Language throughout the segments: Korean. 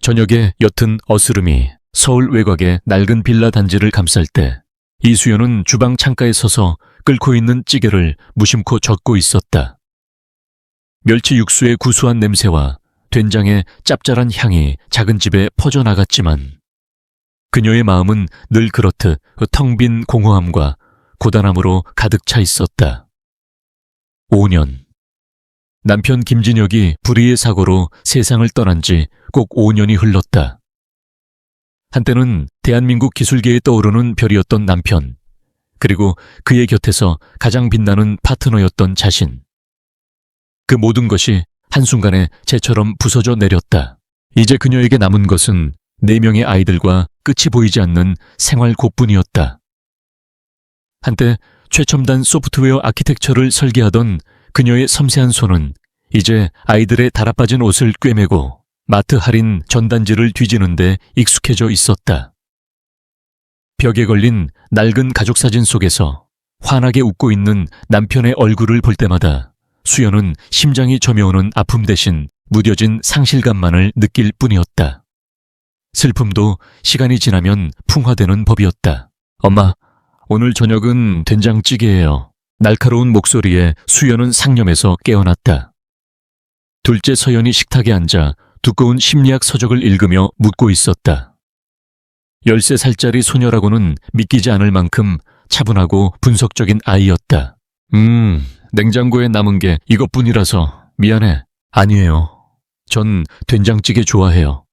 저녁에 옅은 어스름이 서울 외곽의 낡은 빌라 단지를 감쌀 때 이수연은 주방 창가에 서서 끓고 있는 찌개를 무심코 젓고 있었다. 멸치 육수의 구수한 냄새와 된장의 짭짤한 향이 작은 집에 퍼져나갔지만 그녀의 마음은 늘 그렇듯 텅 빈 공허함과 고단함으로 가득 차 있었다. 5년. 남편 김진혁이 불의의 사고로 세상을 떠난 지 꼭 5년이 흘렀다. 한때는 대한민국 기술계에 떠오르는 별이었던 남편, 그리고 그의 곁에서 가장 빛나는 파트너였던 자신. 그 모든 것이 한순간에 재처럼 부서져 내렸다. 이제 그녀에게 남은 것은 4명의 아이들과 끝이 보이지 않는 생활 고뿐이었다. 한때 최첨단 소프트웨어 아키텍처를 설계하던 그녀의 섬세한 손은 이제 아이들의 달아빠진 옷을 꿰매고 마트 할인 전단지를 뒤지는데 익숙해져 있었다. 벽에 걸린 낡은 가족사진 속에서 환하게 웃고 있는 남편의 얼굴을 볼 때마다 수연은 심장이 저며오는 아픔 대신 무뎌진 상실감만을 느낄 뿐이었다. 슬픔도 시간이 지나면 풍화되는 법이었다. 엄마, 오늘 저녁은 된장찌개예요. 날카로운 목소리에 수연은 상념에서 깨어났다. 둘째 서연이 식탁에 앉아 두꺼운 심리학 서적을 읽으며 묻고 있었다. 13살짜리 소녀라고는 믿기지 않을 만큼 차분하고 분석적인 아이였다. 냉장고에 남은 게 이것뿐이라서 미안해. 아니에요. 전 된장찌개 좋아해요.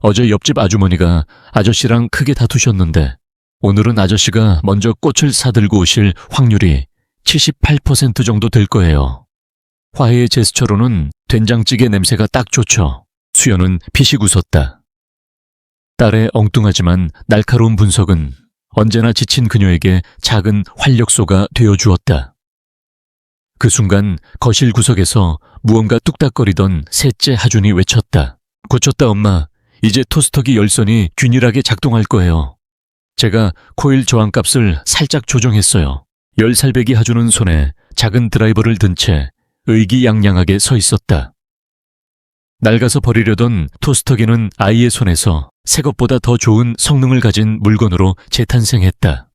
어제 옆집 아주머니가 아저씨랑 크게 다투셨는데 오늘은 아저씨가 먼저 꽃을 사들고 오실 확률이 78% 정도 될 거예요. 화해의 제스처로는 된장찌개 냄새가 딱 좋죠. 수연은 피식 웃었다. 딸의 엉뚱하지만 날카로운 분석은 언제나 지친 그녀에게 작은 활력소가 되어주었다. 그 순간 거실 구석에서 무언가 뚝딱거리던 셋째 하준이 외쳤다. 고쳤다 엄마. 이제 토스터기 열선이 균일하게 작동할 거예요. 제가 코일 저항값을 살짝 조정했어요. 10살배기 하준은 손에 작은 드라이버를 든 채 의기양양하게 서 있었다. 낡아서 버리려던 토스터기는 아이의 손에서 새 것보다 더 좋은 성능을 가진 물건으로 재탄생했다.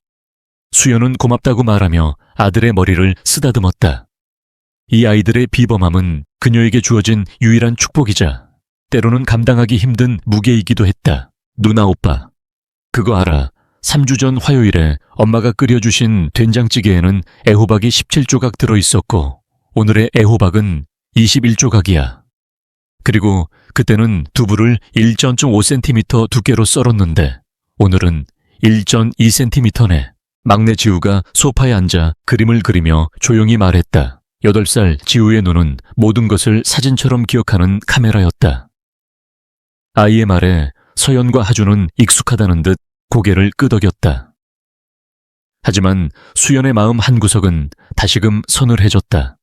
수연은 고맙다고 말하며 아들의 머리를 쓰다듬었다. 이 아이들의 비범함은 그녀에게 주어진 유일한 축복이자 때로는 감당하기 힘든 무게이기도 했다. 누나 오빠, 그거 알아. 3주 전 화요일에 엄마가 끓여주신 된장찌개에는 애호박이 17조각 들어있었고 오늘의 애호박은 21조각이야. 그리고 그때는 두부를 1.5cm 두께로 썰었는데 오늘은 1.2cm네. 막내 지우가 소파에 앉아 그림을 그리며 조용히 말했다. 8살 지우의 눈은 모든 것을 사진처럼 기억하는 카메라였다. 아이의 말에 서연과 하준은 익숙하다는 듯 고개를 끄덕였다. 하지만 수연의 마음 한구석은 다시금 서늘해졌다.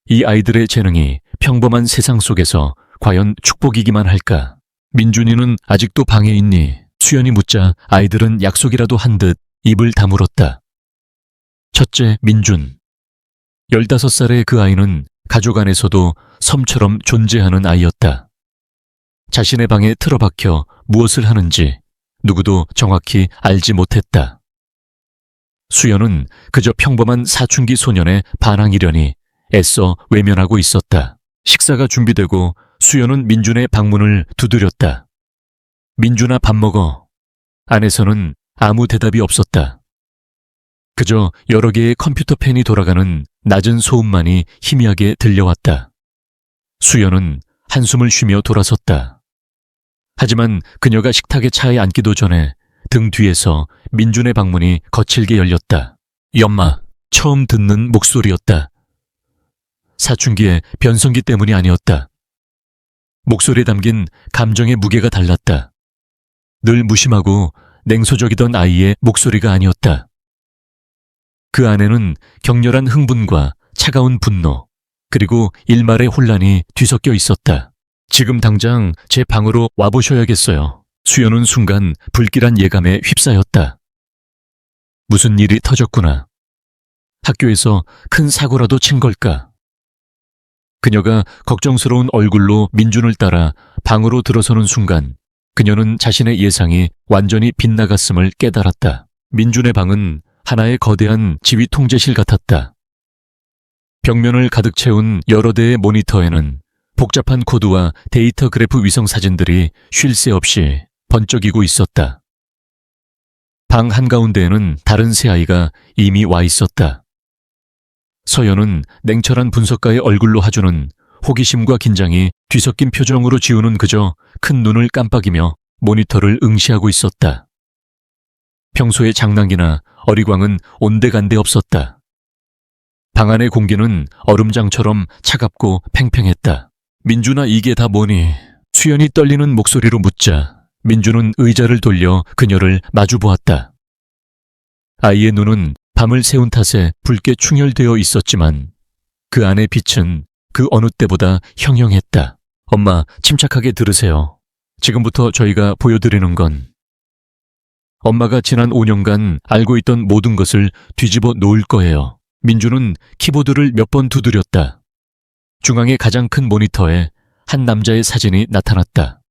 이 아이들의 재능이 평범한 세상 속에서 과연 축복이기만 할까? 민준이는 아직도 방에 있니? 수연이 묻자 아이들은 약속이라도 한 듯 입을 다물었다. 첫째 민준. 15살의 그 아이는 가족 안에서도 섬처럼 존재하는 아이였다. 자신의 방에 틀어박혀 무엇을 하는지 누구도 정확히 알지 못했다. 수연은 그저 평범한 사춘기 소년의 반항이려니 애써 외면하고 있었다. 식사가 준비되고 수연은 민준의 방문을 두드렸다. 민준아, 밥 먹어. 안에서는 아무 대답이 없었다. 그저 여러 개의 컴퓨터 펜이 돌아가는 낮은 소음만이 희미하게 들려왔다. 수연은 한숨을 쉬며 돌아섰다. 하지만 그녀가 식탁의 차에 앉기도 전에 등 뒤에서 민준의 방문이 거칠게 열렸다. 엄마, 처음 듣는 목소리였다. 사춘기의 변성기 때문이 아니었다. 목소리에 담긴 감정의 무게가 달랐다. 늘 무심하고 냉소적이던 아이의 목소리가 아니었다. 그 안에는 격렬한 흥분과 차가운 분노, 그리고 일말의 혼란이 뒤섞여 있었다. 지금 당장 제 방으로 와보셔야겠어요. 수연은 순간 불길한 예감에 휩싸였다. 무슨 일이 터졌구나. 학교에서 큰 사고라도 친 걸까? 그녀가 걱정스러운 얼굴로 민준을 따라 방으로 들어서는 순간 그녀는 자신의 예상이 완전히 빗나갔음을 깨달았다. 민준의 방은 하나의 거대한 지휘 통제실 같았다. 벽면을 가득 채운 여러 대의 모니터에는 복잡한 코드와 데이터 그래프 위성 사진들이 쉴 새 없이 번쩍이고 있었다. 방 한가운데에는 다른 세 아이가 이미 와 있었다. 서연은 냉철한 분석가의 얼굴로 하주는 호기심과 긴장이 뒤섞인 표정으로 지우는 그저 큰 눈을 깜빡이며 모니터를 응시하고 있었다. 평소의 장난기나 어리광은 온데간데 없었다. 방 안의 공기는 얼음장처럼 차갑고 팽팽했다. 민준아, 이게 다 뭐니? 수연이 떨리는 목소리로 묻자 민준은 의자를 돌려 그녀를 마주 보았다. 아이의 눈은 밤을 새운 탓에 붉게 충혈되어 있었지만 그 안의 빛은 그 어느 때보다 형형했다. 엄마, 침착하게 들으세요. 지금부터 저희가 보여드리는 건 엄마가 지난 5년간 알고 있던 모든 것을 뒤집어 놓을 거예요. 민준은 키보드를 몇 번 두드렸다. 중앙의 가장 큰 모니터에 한 남자의 사진이 나타났다.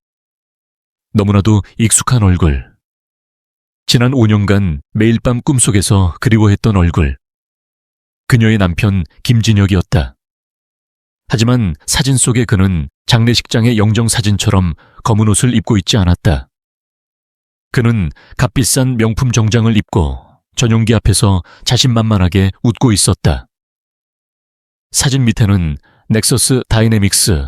너무나도 익숙한 얼굴. 지난 5년간 매일 밤 꿈속에서 그리워했던 얼굴. 그녀의 남편 김진혁이었다. 하지만 사진 속의 그는 장례식장의 영정사진처럼 검은 옷을 입고 있지 않았다. 그는 값비싼 명품 정장을 입고 전용기 앞에서 자신만만하게 웃고 있었다. 사진 밑에는 넥서스 다이내믹스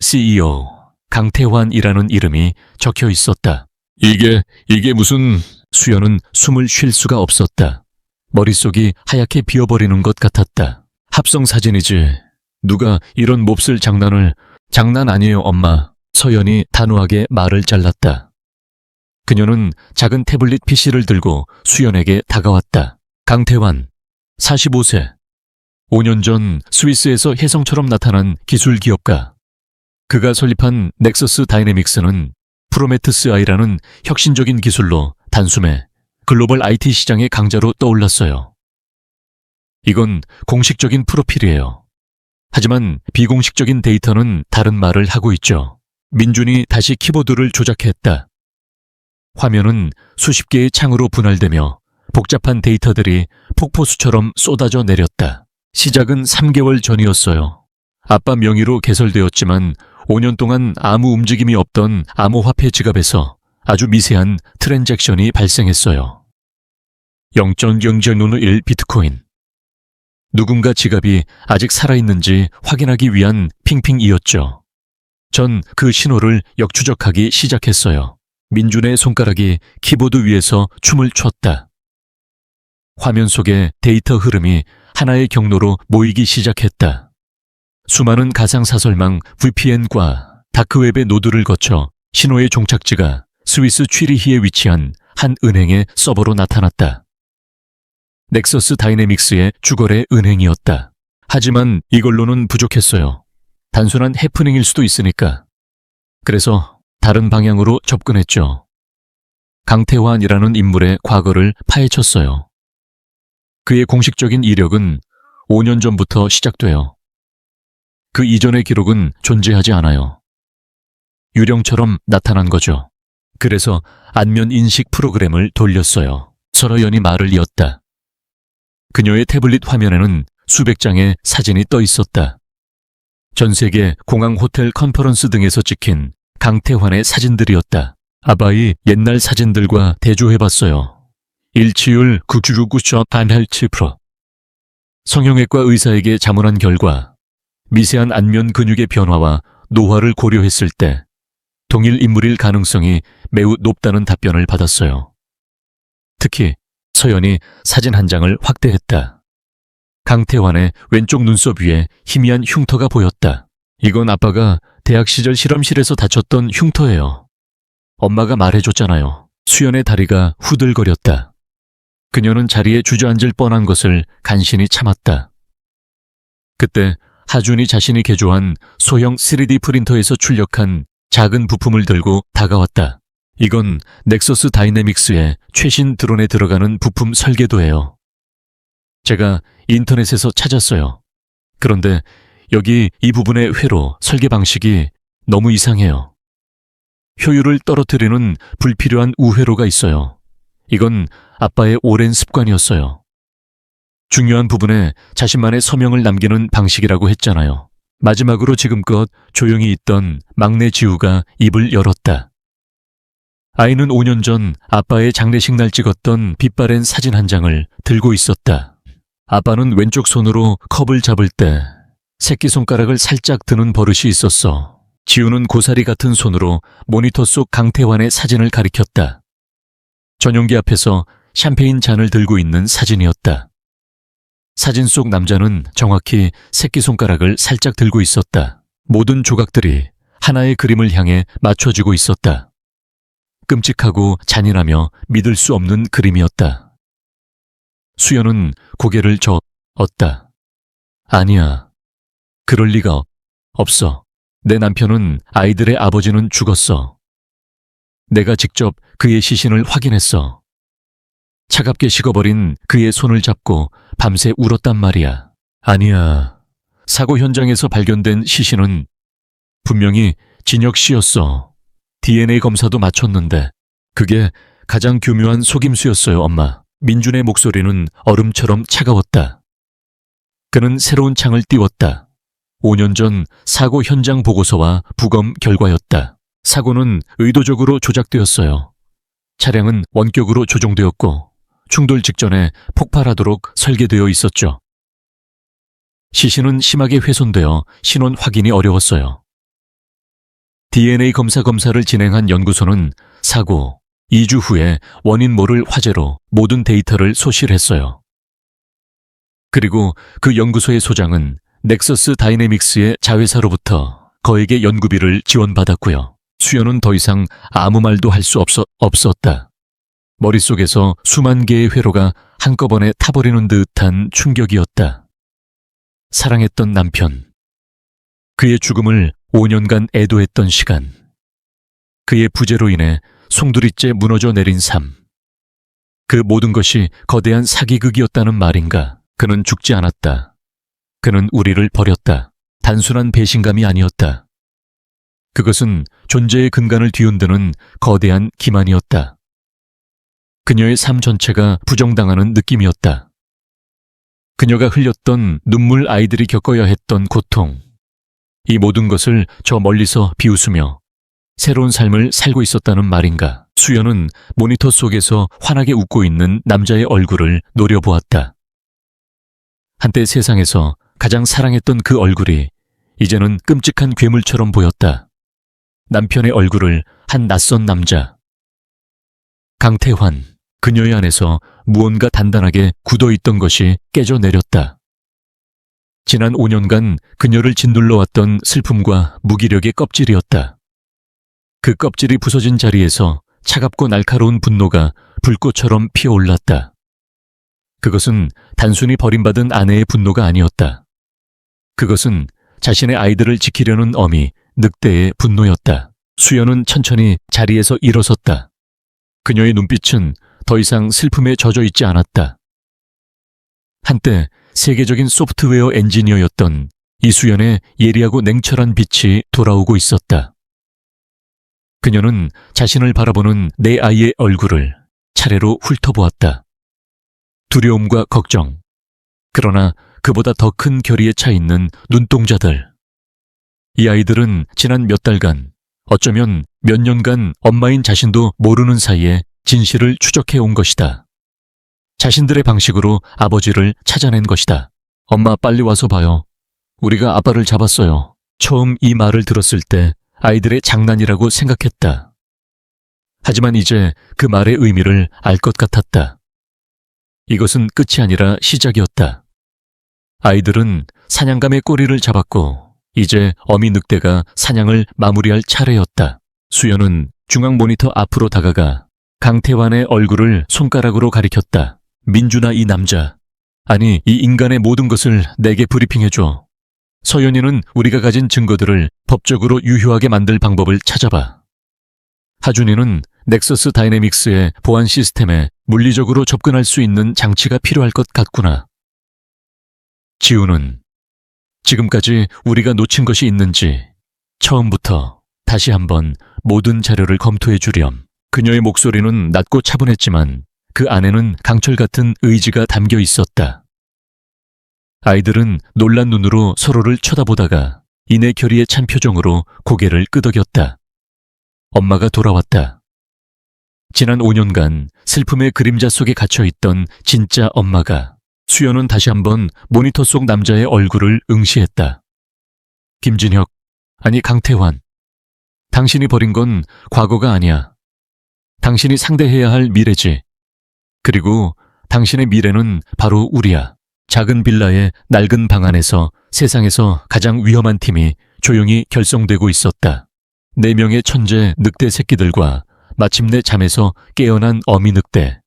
CEO 강태환이라는 이름이 적혀 있었다. 이게 무슨... 수연은 숨을 쉴 수가 없었다. 머릿속이 하얗게 비어버리는 것 같았다. 합성 사진이지. 누가 이런 몹쓸 장난을... 장난 아니에요, 엄마. 서연이 단호하게 말을 잘랐다. 그녀는 작은 태블릿 PC를 들고 수연에게 다가왔다. 강태환, 45세. 5년 전 스위스에서 혜성처럼 나타난 기술 기업가. 그가 설립한 넥서스 다이내믹스는 프로메테스 I라는 혁신적인 기술로 단숨에 글로벌 IT 시장의 강자로 떠올랐어요. 이건 공식적인 프로필이에요. 하지만 비공식적인 데이터는 다른 말을 하고 있죠. 민준이 다시 키보드를 조작했다. 화면은 수십 개의 창으로 분할되며 복잡한 데이터들이 폭포수처럼 쏟아져 내렸다. 시작은 3개월 전이었어요. 아빠 명의로 개설되었지만 5년 동안 아무 움직임이 없던 암호화폐 지갑에서 아주 미세한 트랜잭션이 발생했어요. 0.001 비트코인. 누군가 지갑이 아직 살아있는지 확인하기 위한 핑핑이었죠. 전 그 신호를 역추적하기 시작했어요. 민준의 손가락이 키보드 위에서 춤을 췄다. 화면 속의 데이터 흐름이 하나의 경로로 모이기 시작했다. 수많은 가상사설망 VPN과 다크웹의 노드를 거쳐 신호의 종착지가 스위스 취리히에 위치한 한 은행의 서버로 나타났다. 넥서스 다이내믹스의 주거래 은행이었다. 하지만 이걸로는 부족했어요. 단순한 해프닝일 수도 있으니까. 그래서 다른 방향으로 접근했죠. 강태환이라는 인물의 과거를 파헤쳤어요. 그의 공식적인 이력은 5년 전부터 시작돼요. 그 이전의 기록은 존재하지 않아요. 유령처럼 나타난 거죠. 그래서 안면 인식 프로그램을 돌렸어요. 서러연이 말을 이었다. 그녀의 태블릿 화면에는 수백 장의 사진이 떠 있었다. 전 세계 공항, 호텔, 컨퍼런스 등에서 찍힌 강태환의 사진들이었다. 아바이 옛날 사진들과 대조해봤어요. 일치율 99.8%. 성형외과 의사에게 자문한 결과 미세한 안면 근육의 변화와 노화를 고려했을 때 동일 인물일 가능성이 매우 높다는 답변을 받았어요. 특히 서연이 사진 한 장을 확대했다. 강태환의 왼쪽 눈썹 위에 희미한 흉터가 보였다. 이건 아빠가 대학 시절 실험실에서 다쳤던 흉터예요. 엄마가 말해줬잖아요. 수연의 다리가 후들거렸다. 그녀는 자리에 주저앉을 뻔한 것을 간신히 참았다. 그때 하준이 자신이 개조한 소형 3D 프린터에서 출력한 작은 부품을 들고 다가왔다. 이건 넥서스 다이내믹스의 최신 드론에 들어가는 부품 설계도예요. 제가 인터넷에서 찾았어요. 그런데 여기 이 부분의 회로 설계 방식이 너무 이상해요. 효율을 떨어뜨리는 불필요한 우회로가 있어요. 이건 아빠의 오랜 습관이었어요. 중요한 부분에 자신만의 서명을 남기는 방식이라고 했잖아요. 마지막으로 지금껏 조용히 있던 막내 지우가 입을 열었다. 아이는 5년 전 아빠의 장례식 날 찍었던 빛바랜 사진 한 장을 들고 있었다. 아빠는 왼쪽 손으로 컵을 잡을 때 새끼손가락을 살짝 드는 버릇이 있었어. 지우는 고사리 같은 손으로 모니터 속 강태환의 사진을 가리켰다. 전용기 앞에서 샴페인 잔을 들고 있는 사진이었다. 사진 속 남자는 정확히 새끼손가락을 살짝 들고 있었다. 모든 조각들이 하나의 그림을 향해 맞춰지고 있었다. 끔찍하고 잔인하며 믿을 수 없는 그림이었다. 수연은 고개를 저었다. 아니야. 그럴 리가 없어. 내 남편은 아이들의 아버지는 죽었어. 내가 직접 그의 시신을 확인했어. 차갑게 식어버린 그의 손을 잡고 밤새 울었단 말이야. 아니야. 사고 현장에서 발견된 시신은 분명히 진혁 씨였어. DNA 검사도 마쳤는데 그게 가장 교묘한 속임수였어요, 엄마. 민준의 목소리는 얼음처럼 차가웠다. 그는 새로운 창을 띄웠다. 5년 전 사고 현장 보고서와 부검 결과였다. 사고는 의도적으로 조작되었어요. 차량은 원격으로 조종되었고 충돌 직전에 폭발하도록 설계되어 있었죠. 시신은 심하게 훼손되어 신원 확인이 어려웠어요. DNA 검사를 진행한 연구소는 사고 2주 후에 원인 모를 화재로 모든 데이터를 소실했어요. 그리고 그 연구소의 소장은 넥서스 다이내믹스의 자회사로부터 거액의 연구비를 지원받았고요. 수연은 더 이상 아무 말도 할 수 없었다. 머릿속에서 수만 개의 회로가 한꺼번에 타버리는 듯한 충격이었다. 사랑했던 남편, 그의 죽음을 5년간 애도했던 시간, 그의 부재로 인해 송두리째 무너져 내린 삶, 그 모든 것이 거대한 사기극이었다는 말인가. 그는 죽지 않았다. 그는 우리를 버렸다. 단순한 배신감이 아니었다. 그것은 존재의 근간을 뒤흔드는 거대한 기만이었다. 그녀의 삶 전체가 부정당하는 느낌이었다. 그녀가 흘렸던 눈물, 아이들이 겪어야 했던 고통, 이 모든 것을 저 멀리서 비웃으며 새로운 삶을 살고 있었다는 말인가. 수연은 모니터 속에서 환하게 웃고 있는 남자의 얼굴을 노려보았다. 한때 세상에서 가장 사랑했던 그 얼굴이 이제는 끔찍한 괴물처럼 보였다. 남편의 얼굴을 한 낯선 남자. 강태환, 그녀의 안에서 무언가 단단하게 굳어있던 것이 깨져내렸다. 지난 5년간 그녀를 짓눌러왔던 슬픔과 무기력의 껍질이었다. 그 껍질이 부서진 자리에서 차갑고 날카로운 분노가 불꽃처럼 피어올랐다. 그것은 단순히 버림받은 아내의 분노가 아니었다. 그것은 자신의 아이들을 지키려는 어미, 늑대의 분노였다. 수연은 천천히 자리에서 일어섰다. 그녀의 눈빛은 더 이상 슬픔에 젖어 있지 않았다. 한때 세계적인 소프트웨어 엔지니어였던 이수연의 예리하고 냉철한 빛이 돌아오고 있었다. 그녀는 자신을 바라보는 내 아이의 얼굴을 차례로 훑어보았다. 두려움과 걱정, 그러나 그보다 더 큰 결의에 차 있는 눈동자들. 이 아이들은 지난 몇 달간, 어쩌면 몇 년간 엄마인 자신도 모르는 사이에 진실을 추적해온 것이다. 자신들의 방식으로 아버지를 찾아낸 것이다. 엄마, 빨리 와서 봐요. 우리가 아빠를 잡았어요. 처음 이 말을 들었을 때 아이들의 장난이라고 생각했다. 하지만 이제 그 말의 의미를 알 것 같았다. 이것은 끝이 아니라 시작이었다. 아이들은 사냥감의 꼬리를 잡았고 이제 어미 늑대가 사냥을 마무리할 차례였다. 수연은 중앙 모니터 앞으로 다가가 강태환의 얼굴을 손가락으로 가리켰다. 민준아, 이 남자, 아니 이 인간의 모든 것을 내게 브리핑해줘. 서연이는 우리가 가진 증거들을 법적으로 유효하게 만들 방법을 찾아봐. 하준이는 넥서스 다이내믹스의 보안 시스템에 물리적으로 접근할 수 있는 장치가 필요할 것 같구나. 지우는 지금까지 우리가 놓친 것이 있는지 처음부터 다시 한번 모든 자료를 검토해 주렴. 그녀의 목소리는 낮고 차분했지만 그 안에는 강철 같은 의지가 담겨 있었다. 아이들은 놀란 눈으로 서로를 쳐다보다가 이내 결의에 찬 표정으로 고개를 끄덕였다. 엄마가 돌아왔다. 지난 5년간 슬픔의 그림자 속에 갇혀있던 진짜 엄마가. 수연은 다시 한번 모니터 속 남자의 얼굴을 응시했다. 김진혁, 아니 강태환. 당신이 버린 건 과거가 아니야. 당신이 상대해야 할 미래지. 그리고 당신의 미래는 바로 우리야. 작은 빌라의 낡은 방 안에서 세상에서 가장 위험한 팀이 조용히 결성되고 있었다. 4명의 천재 늑대 새끼들과 마침내 잠에서 깨어난 어미 늑대.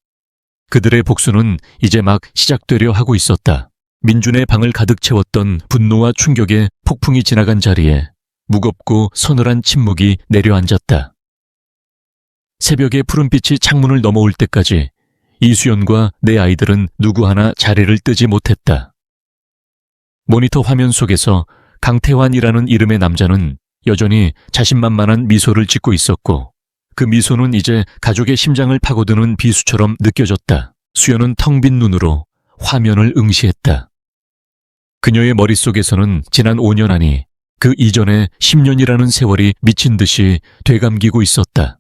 그들의 복수는 이제 막 시작되려 하고 있었다. 민준의 방을 가득 채웠던 분노와 충격의 폭풍이 지나간 자리에 무겁고 서늘한 침묵이 내려앉았다. 새벽의 푸른빛이 창문을 넘어올 때까지 이수연과 내 아이들은 누구 하나 자리를 뜨지 못했다. 모니터 화면 속에서 강태환이라는 이름의 남자는 여전히 자신만만한 미소를 짓고 있었고 그 미소는 이제 가족의 심장을 파고드는 비수처럼 느껴졌다. 수연은 텅 빈 눈으로 화면을 응시했다. 그녀의 머릿속에서는 지난 5년 아니 그 이전의 10년이라는 세월이 미친 듯이 되감기고 있었다.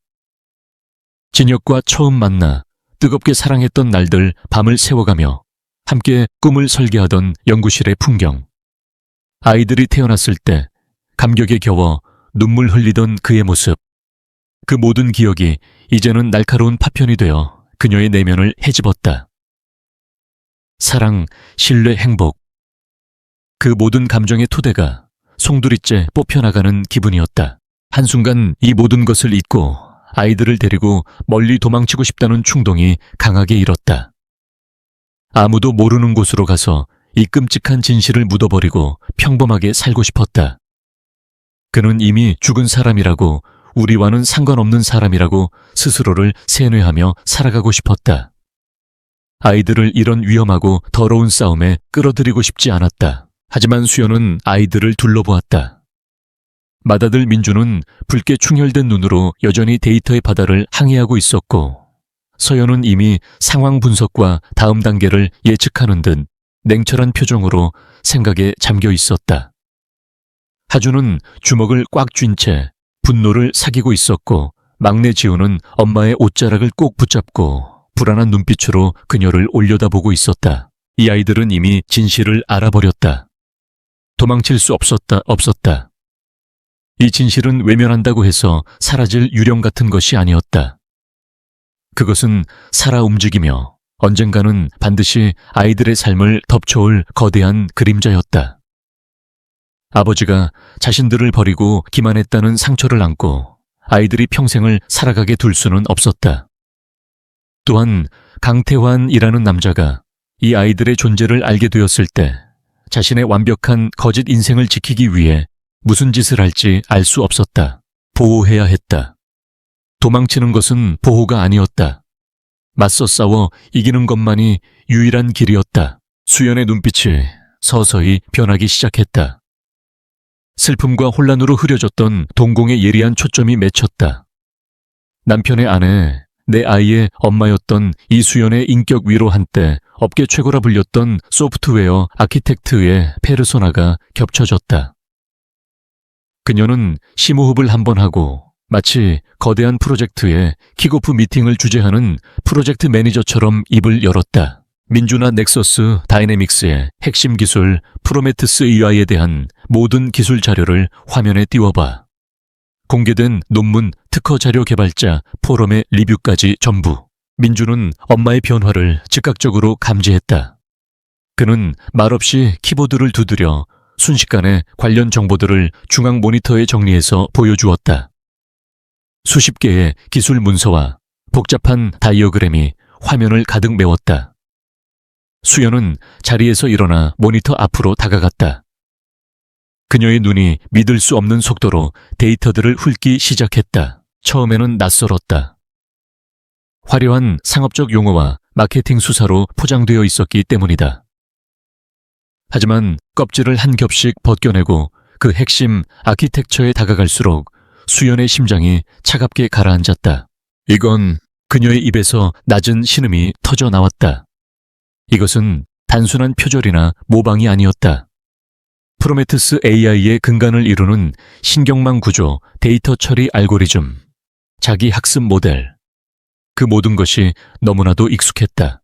진혁과 처음 만나 뜨겁게 사랑했던 날들 밤을 새워가며 함께 꿈을 설계하던 연구실의 풍경. 아이들이 태어났을 때 감격에 겨워 눈물 흘리던 그의 모습. 그 모든 기억이 이제는 날카로운 파편이 되어 그녀의 내면을 헤집었다. 사랑, 신뢰, 행복. 그 모든 감정의 토대가 송두리째 뽑혀나가는 기분이었다. 한순간 이 모든 것을 잊고 아이들을 데리고 멀리 도망치고 싶다는 충동이 강하게 일었다. 아무도 모르는 곳으로 가서 이 끔찍한 진실을 묻어버리고 평범하게 살고 싶었다. 그는 이미 죽은 사람이라고, 우리와는 상관없는 사람이라고 스스로를 세뇌하며 살아가고 싶었다. 아이들을 이런 위험하고 더러운 싸움에 끌어들이고 싶지 않았다. 하지만 수연은 아이들을 둘러보았다. 맏아들 민주는 붉게 충혈된 눈으로 여전히 데이터의 바다를 항해하고 있었고, 서연은 이미 상황 분석과 다음 단계를 예측하는 듯 냉철한 표정으로 생각에 잠겨 있었다. 하주는 주먹을 꽉 쥔 채 분노를 사귀고 있었고, 막내 지우는 엄마의 옷자락을 꼭 붙잡고 불안한 눈빛으로 그녀를 올려다보고 있었다. 이 아이들은 이미 진실을 알아버렸다. 도망칠 수 없었다. 이 진실은 외면한다고 해서 사라질 유령 같은 것이 아니었다. 그것은 살아 움직이며 언젠가는 반드시 아이들의 삶을 덮쳐올 거대한 그림자였다. 아버지가 자신들을 버리고 기만했다는 상처를 안고 아이들이 평생을 살아가게 둘 수는 없었다. 또한 강태환이라는 남자가 이 아이들의 존재를 알게 되었을 때 자신의 완벽한 거짓 인생을 지키기 위해 무슨 짓을 할지 알 수 없었다. 보호해야 했다. 도망치는 것은 보호가 아니었다. 맞서 싸워 이기는 것만이 유일한 길이었다. 수연의 눈빛이 서서히 변하기 시작했다. 슬픔과 혼란으로 흐려졌던 동공의 예리한 초점이 맺혔다. 남편의 아내, 내 아이의 엄마였던 이수연의 인격 위로 한때 업계 최고라 불렸던 소프트웨어 아키텍트의 페르소나가 겹쳐졌다. 그녀는 심호흡을 한번 하고 마치 거대한 프로젝트의 킥오프 미팅을 주재하는 프로젝트 매니저처럼 입을 열었다. 민주나 넥서스 다이내믹스의 핵심 기술 프로메테스 AI에 대한 모든 기술 자료를 화면에 띄워봐. 공개된 논문, 특허 자료 개발자, 포럼의 리뷰까지 전부. 민주는 엄마의 변화를 즉각적으로 감지했다. 그는 말없이 키보드를 두드려 순식간에 관련 정보들을 중앙 모니터에 정리해서 보여주었다. 수십 개의 기술 문서와 복잡한 다이어그램이 화면을 가득 메웠다. 수연은 자리에서 일어나 모니터 앞으로 다가갔다. 그녀의 눈이 믿을 수 없는 속도로 데이터들을 훑기 시작했다. 처음에는 낯설었다. 화려한 상업적 용어와 마케팅 수사로 포장되어 있었기 때문이다. 하지만 껍질을 한 겹씩 벗겨내고 그 핵심 아키텍처에 다가갈수록 수연의 심장이 차갑게 가라앉았다. 이건 그녀의 입에서 낮은 신음이 터져 나왔다. 이것은 단순한 표절이나 모방이 아니었다. 프로메테스 AI의 근간을 이루는 신경망 구조, 데이터 처리 알고리즘, 자기 학습 모델. 그 모든 것이 너무나도 익숙했다.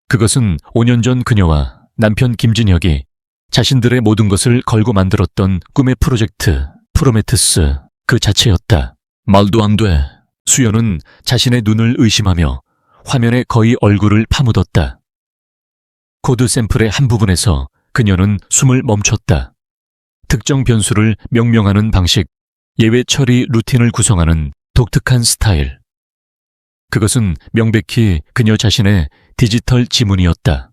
그것은 5년 전 그녀와 남편 김진혁이 자신들의 모든 것을 걸고 만들었던 꿈의 프로젝트, 프로메테스 그 자체였다. 말도 안 돼. 수연은 자신의 눈을 의심하며 화면에 거의 얼굴을 파묻었다. 코드 샘플의 한 부분에서 그녀는 숨을 멈췄다. 특정 변수를 명명하는 방식, 예외 처리 루틴을 구성하는 독특한 스타일. 그것은 명백히 그녀 자신의 디지털 지문이었다.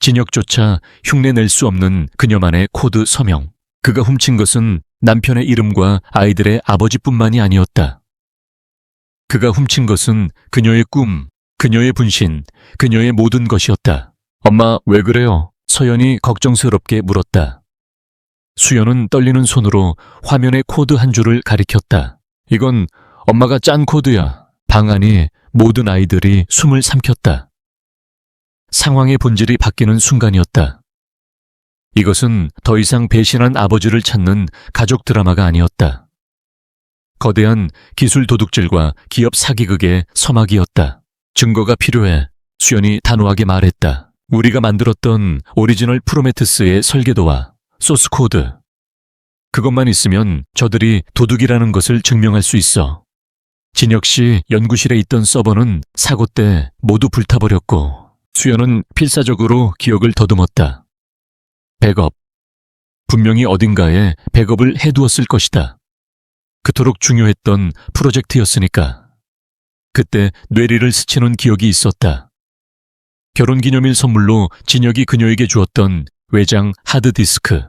진혁조차 흉내낼 수 없는 그녀만의 코드 서명. 그가 훔친 것은 남편의 이름과 아이들의 아버지뿐만이 아니었다. 그가 훔친 것은 그녀의 꿈, 그녀의 분신, 그녀의 모든 것이었다. 엄마, 왜 그래요? 서연이 걱정스럽게 물었다. 수연은 떨리는 손으로 화면의 코드 한 줄을 가리켰다. 이건 엄마가 짠 코드야. 방 안이 모든 아이들이 숨을 삼켰다. 상황의 본질이 바뀌는 순간이었다. 이것은 더 이상 배신한 아버지를 찾는 가족 드라마가 아니었다. 거대한 기술 도둑질과 기업 사기극의 서막이었다. 증거가 필요해. 수연이 단호하게 말했다. 우리가 만들었던 오리지널 프로메테스의 설계도와 소스 코드. 그것만 있으면 저들이 도둑이라는 것을 증명할 수 있어. 진혁 씨 연구실에 있던 서버는 사고 때 모두 불타버렸고 수연은 필사적으로 기억을 더듬었다. 백업. 분명히 어딘가에 백업을 해두었을 것이다. 그토록 중요했던 프로젝트였으니까. 그때 뇌리를 스치는 기억이 있었다. 결혼기념일 선물로 진혁이 그녀에게 주었던 외장 하드디스크.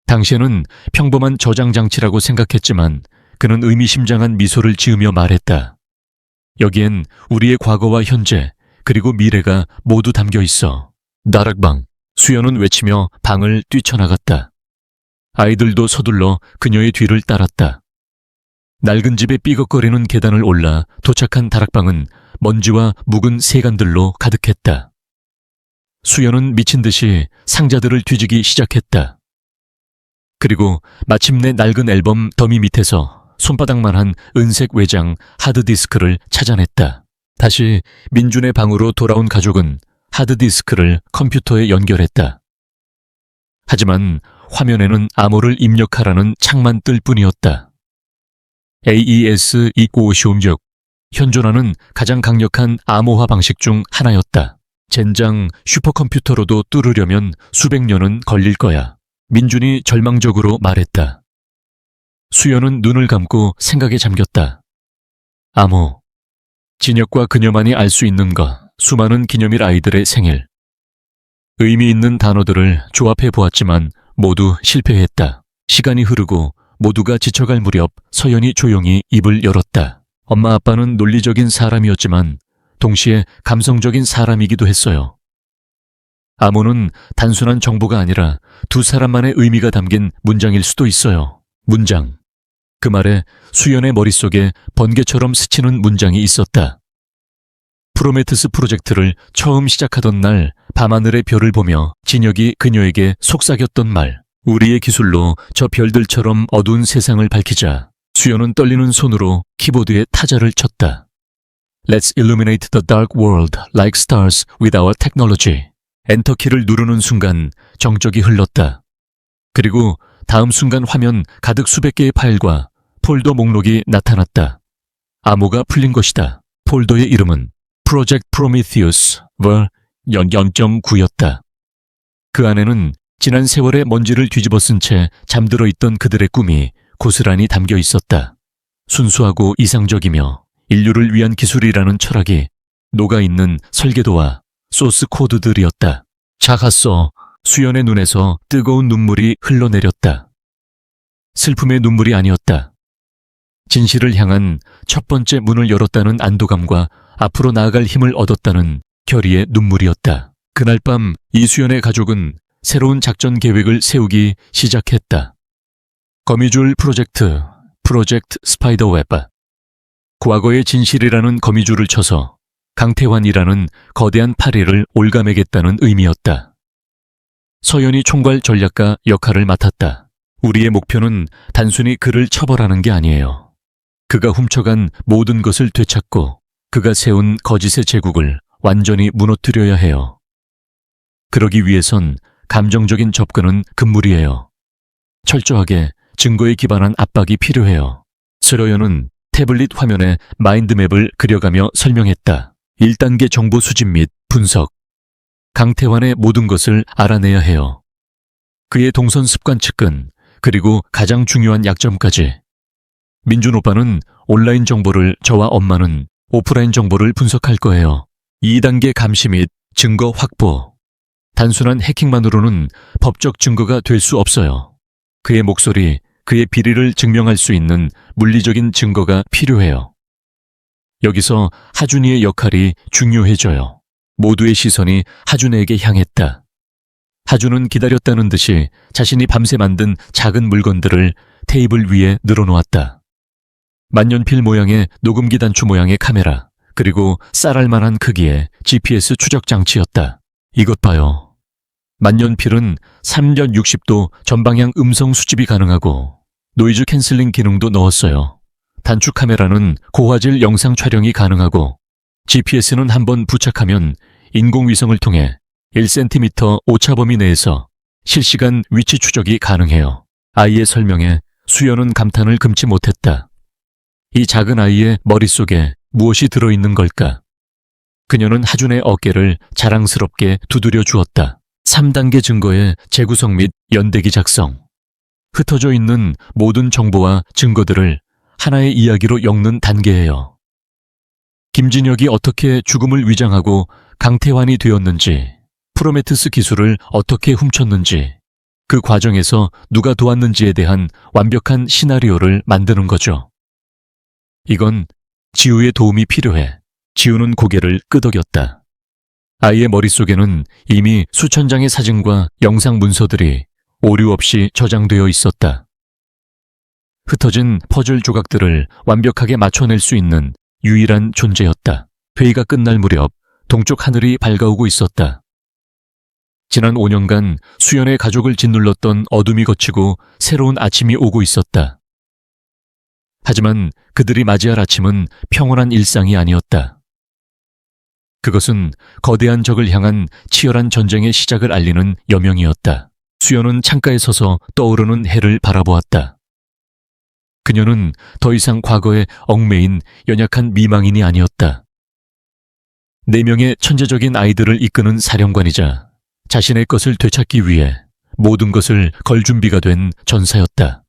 당시에는 평범한 저장 장치라고 생각했지만 그는 의미심장한 미소를 지으며 말했다. 여기엔 우리의 과거와 현재 그리고 미래가 모두 담겨 있어. 나락방. 수연은 외치며 방을 뛰쳐나갔다. 아이들도 서둘러 그녀의 뒤를 따랐다. 낡은 집의 삐걱거리는 계단을 올라 도착한 다락방은 먼지와 묵은 세간들로 가득했다. 수연은 미친 듯이 상자들을 뒤지기 시작했다. 그리고 마침내 낡은 앨범 더미 밑에서 손바닥만한 은색 외장 하드디스크를 찾아냈다. 다시 민준의 방으로 돌아온 가족은 하드디스크를 컴퓨터에 연결했다. 하지만 화면에는 암호를 입력하라는 창만 뜰 뿐이었다. AES-2556 현존하는 가장 강력한 암호화 방식 중 하나였다. 젠장 슈퍼컴퓨터로도 뚫으려면 수백 년은 걸릴 거야. 민준이 절망적으로 말했다. 수연은 눈을 감고 생각에 잠겼다. 암호. 진혁과 그녀만이 알 수 있는 것. 수많은 기념일 아이들의 생일. 의미 있는 단어들을 조합해 보았지만 모두 실패했다. 시간이 흐르고 모두가 지쳐갈 무렵 서연이 조용히 입을 열었다. 엄마 아빠는 논리적인 사람이었지만 동시에 감성적인 사람이기도 했어요. 암호는 단순한 정보가 아니라 두 사람만의 의미가 담긴 문장일 수도 있어요. 문장. 그 말에 수연의 머릿속에 번개처럼 스치는 문장이 있었다. 프로메테스 프로젝트를 처음 시작하던 날 밤하늘의 별을 보며 진혁이 그녀에게 속삭였던 말. 우리의 기술로 저 별들처럼 어두운 세상을 밝히자. 수연은 떨리는 손으로 키보드에 타자를 쳤다. Let's illuminate the dark world like stars with our technology. 엔터키를 누르는 순간 정적이 흘렀다. 그리고 다음 순간 화면 가득 수백 개의 파일과 폴더 목록이 나타났다. 암호가 풀린 것이다. 폴더의 이름은 Project Prometheus v.0.9였다. 그 안에는 지난 세월의 먼지를 뒤집어 쓴 채 잠들어 있던 그들의 꿈이 고스란히 담겨 있었다. 순수하고 이상적이며 인류를 위한 기술이라는 철학이 녹아있는 설계도와 소스 코드들이었다. 작았어. 수연의 눈에서 뜨거운 눈물이 흘러내렸다. 슬픔의 눈물이 아니었다. 진실을 향한 첫 번째 문을 열었다는 안도감과 앞으로 나아갈 힘을 얻었다는 결의의 눈물이었다. 그날 밤 이수연의 가족은 새로운 작전 계획을 세우기 시작했다. 거미줄 프로젝트 스파이더웹. 과거의 진실이라는 거미줄을 쳐서 강태환이라는 거대한 파리를 올가매겠다는 의미였다. 서연이 총괄 전략가 역할을 맡았다. 우리의 목표는 단순히 그를 처벌하는 게 아니에요. 그가 훔쳐간 모든 것을 되찾고 그가 세운 거짓의 제국을 완전히 무너뜨려야 해요. 그러기 위해선 감정적인 접근은 금물이에요. 철저하게 증거에 기반한 압박이 필요해요. 서연은 태블릿 화면에 마인드맵을 그려가며 설명했다. 1단계 정보 수집 및 분석. 강태환의 모든 것을 알아내야 해요. 그의 동선 습관 측근, 그리고 가장 중요한 약점까지. 민준 오빠는 온라인 정보를, 저와 엄마는 오프라인 정보를 분석할 거예요. 2단계 감시 및 증거 확보. 단순한 해킹만으로는 법적 증거가 될 수 없어요. 그의 목소리, 그의 비리를 증명할 수 있는 물리적인 증거가 필요해요. 여기서 하준이의 역할이 중요해져요. 모두의 시선이 하준에게 향했다. 하준은 기다렸다는 듯이 자신이 밤새 만든 작은 물건들을 테이블 위에 늘어놓았다. 만년필 모양의 녹음기 단추 모양의 카메라, 그리고 쌀알 만한 크기의 GPS 추적 장치였다. 이것 봐요. 만년필은 360도 전방향 음성 수집이 가능하고 노이즈 캔슬링 기능도 넣었어요. 단추 카메라는 고화질 영상 촬영이 가능하고 GPS는 한번 부착하면 인공위성을 통해 1cm 오차 범위 내에서 실시간 위치 추적이 가능해요. 아이의 설명에 수연은 감탄을 금치 못했다. 이 작은 아이의 머릿속에 무엇이 들어있는 걸까? 그녀는 하준의 어깨를 자랑스럽게 두드려 주었다. 3단계 증거의 재구성 및 연대기 작성. 흩어져 있는 모든 정보와 증거들을 하나의 이야기로 엮는 단계예요. 김진혁이 어떻게 죽음을 위장하고 강태환이 되었는지, 프로메테우스 기술을 어떻게 훔쳤는지, 그 과정에서 누가 도왔는지에 대한 완벽한 시나리오를 만드는 거죠. 이건 지우의 도움이 필요해. 지우는 고개를 끄덕였다. 아이의 머릿속에는 이미 수천 장의 사진과 영상 문서들이 오류 없이 저장되어 있었다. 흩어진 퍼즐 조각들을 완벽하게 맞춰낼 수 있는 유일한 존재였다. 회의가 끝날 무렵 동쪽 하늘이 밝아오고 있었다. 지난 5년간 수연의 가족을 짓눌렀던 어둠이 걷히고 새로운 아침이 오고 있었다. 하지만 그들이 맞이할 아침은 평온한 일상이 아니었다. 그것은 거대한 적을 향한 치열한 전쟁의 시작을 알리는 여명이었다. 수연은 창가에 서서 떠오르는 해를 바라보았다. 그녀는 더 이상 과거에 얽매인 연약한 미망인이 아니었다. 4명의 천재적인 아이들을 이끄는 사령관이자 자신의 것을 되찾기 위해 모든 것을 걸 준비가 된 전사였다.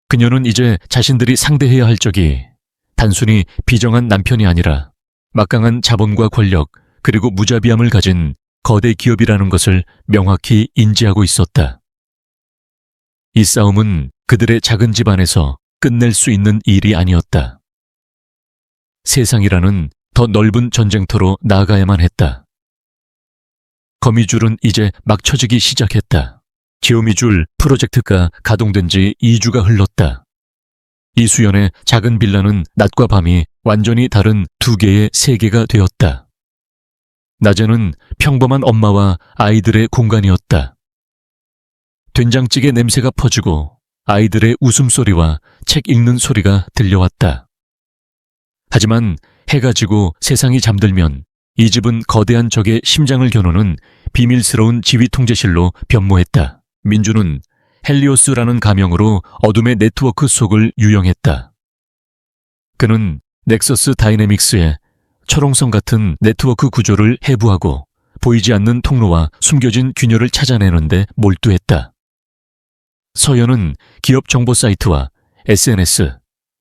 그녀는 이제 자신들이 상대해야 할 적이 단순히 비정한 남편이 아니라 막강한 자본과 권력, 그리고 무자비함을 가진 거대 기업이라는 것을 명확히 인지하고 있었다. 이 싸움은 그들의 작은 집안에서 끝낼 수 있는 일이 아니었다. 세상이라는 더 넓은 전쟁터로 나아가야만 했다. 거미줄은 이제 막 쳐지기 시작했다. 지오미줄 프로젝트가 가동된 지 2주가 흘렀다. 이수연의 작은 빌라는 낮과 밤이 완전히 다른 2개의 세계가 되었다. 낮에는 평범한 엄마와 아이들의 공간이었다. 된장찌개 냄새가 퍼지고 아이들의 웃음소리와 책 읽는 소리가 들려왔다. 하지만 해가 지고 세상이 잠들면 이 집은 거대한 적의 심장을 겨누는 비밀스러운 지휘 통제실로 변모했다. 민주는 헬리오스라는 가명으로 어둠의 네트워크 속을 유영했다. 그는 넥서스 다이내믹스의 철옹성 같은 네트워크 구조를 해부하고 보이지 않는 통로와 숨겨진 균열을 찾아내는데 몰두했다. 서연은 기업 정보 사이트와 SNS,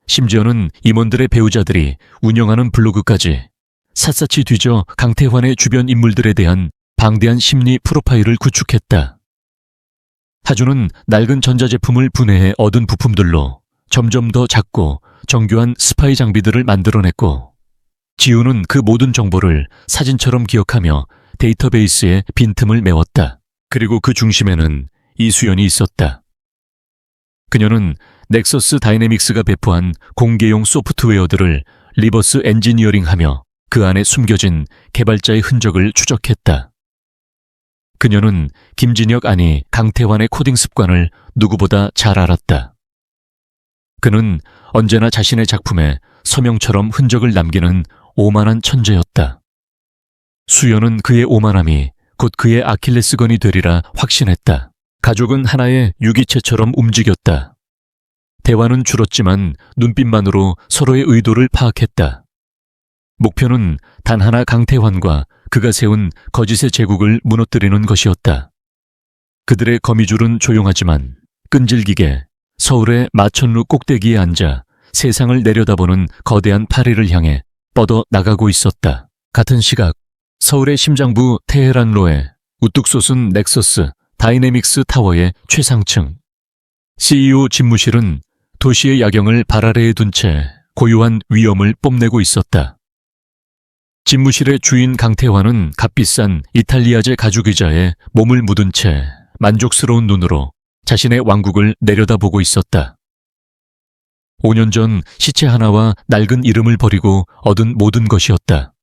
심지어는 임원들의 배우자들이 운영하는 블로그까지 샅샅이 뒤져 강태환의 주변 인물들에 대한 방대한 심리 프로파일을 구축했다. 하준은 낡은 전자제품을 분해해 얻은 부품들로 점점 더 작고 정교한 스파이 장비들을 만들어냈고, 지우는 그 모든 정보를 사진처럼 기억하며 데이터베이스에 빈틈을 메웠다. 그리고 그 중심에는 이수연이 있었다. 그녀는 넥서스 다이내믹스가 배포한 공개용 소프트웨어들을 리버스 엔지니어링하며 그 안에 숨겨진 개발자의 흔적을 추적했다. 그녀는 김진혁 아니 강태환의 코딩 습관을 누구보다 잘 알았다. 그는 언제나 자신의 작품에 서명처럼 흔적을 남기는 오만한 천재였다. 수연은 그의 오만함이 곧 그의 아킬레스건이 되리라 확신했다. 가족은 하나의 유기체처럼 움직였다. 대화는 줄었지만 눈빛만으로 서로의 의도를 파악했다. 목표는 단 하나 강태환과 그가 세운 거짓의 제국을 무너뜨리는 것이었다. 그들의 거미줄은 조용하지만 끈질기게 서울의 마천루 꼭대기에 앉아 세상을 내려다보는 거대한 파리를 향해 뻗어 나가고 있었다. 같은 시각 서울의 심장부 테헤란로에 우뚝 솟은 넥서스 다이내믹스 타워의 최상층 CEO 집무실은 도시의 야경을 발 아래에 둔 채 고요한 위엄을 뽐내고 있었다. 집무실의 주인 강태환은 값비싼 이탈리아제 가죽의자에 몸을 묻은 채 만족스러운 눈으로 자신의 왕국을 내려다보고 있었다. 5년 전 시체 하나와 낡은 이름을 버리고 얻은 모든 것이었다.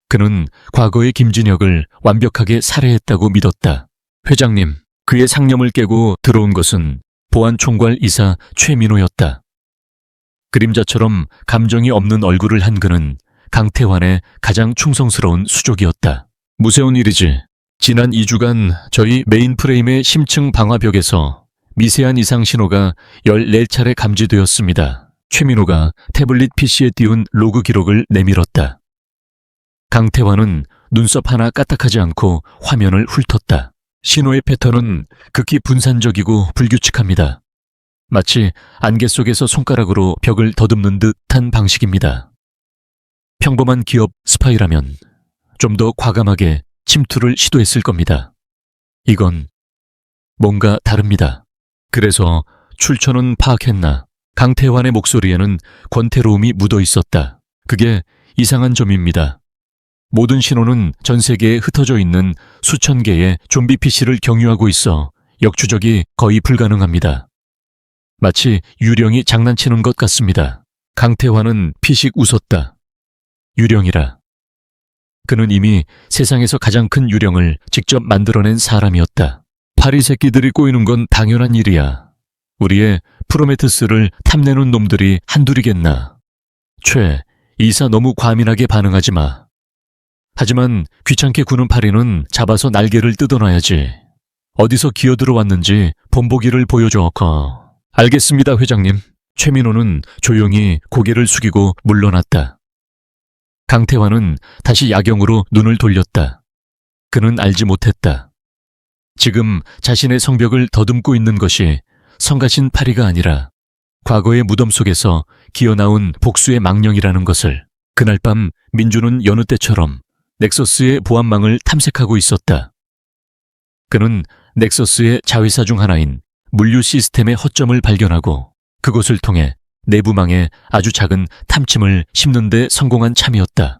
그는 과거의 김진혁을 완벽하게 살해했다고 믿었다. 회장님, 그의 상념을 깨고 들어온 것은 보안총괄 이사 최민호였다. 그림자처럼 감정이 없는 얼굴을 한 그는 강태환의 가장 충성스러운 수족이었다. 무서운 일이지. 지난 2주간 저희 메인 프레임의 심층 방화벽에서 미세한 이상 신호가 14차례 감지되었습니다. 최민호가 태블릿 PC에 띄운 로그 기록을 내밀었다. 강태환은 눈썹 하나 까딱하지 않고 화면을 훑었다. 신호의 패턴은 극히 분산적이고 불규칙합니다. 마치 안개 속에서 손가락으로 벽을 더듬는 듯한 방식입니다. 평범한 기업 스파이라면 좀 더 과감하게 침투를 시도했을 겁니다. 이건 뭔가 다릅니다. 그래서 출처는 파악했나 강태환의 목소리에는 권태로움이 묻어 있었다. 그게 이상한 점입니다. 모든 신호는 전 세계에 흩어져 있는 수천 개의 좀비 PC를 경유하고 있어 역추적이 거의 불가능합니다. 마치 유령이 장난치는 것 같습니다. 강태환은 피식 웃었다. 유령이라. 그는 이미 세상에서 가장 큰 유령을 직접 만들어낸 사람이었다. 파리 새끼들이 꼬이는 건 당연한 일이야. 우리의 프로메테스를 탐내는 놈들이 한둘이겠나. 이사 너무 과민하게 반응하지 마. 하지만 귀찮게 구는 파리는 잡아서 날개를 뜯어놔야지. 어디서 기어들어왔는지 본보기를 보여줘. 알겠습니다, 회장님. 최민호는 조용히 고개를 숙이고 물러났다. 강태환은 다시 야경으로 눈을 돌렸다. 그는 알지 못했다. 지금 자신의 성벽을 더듬고 있는 것이 성가신 파리가 아니라 과거의 무덤 속에서 기어나온 복수의 망령이라는 것을. 그날 밤 민주는 여느 때처럼 넥서스의 보안망을 탐색하고 있었다. 그는 넥서스의 자회사 중 하나인 물류 시스템의 허점을 발견하고 그것을 통해 내부망에 아주 작은 탐침을 심는 데 성공한 참이었다.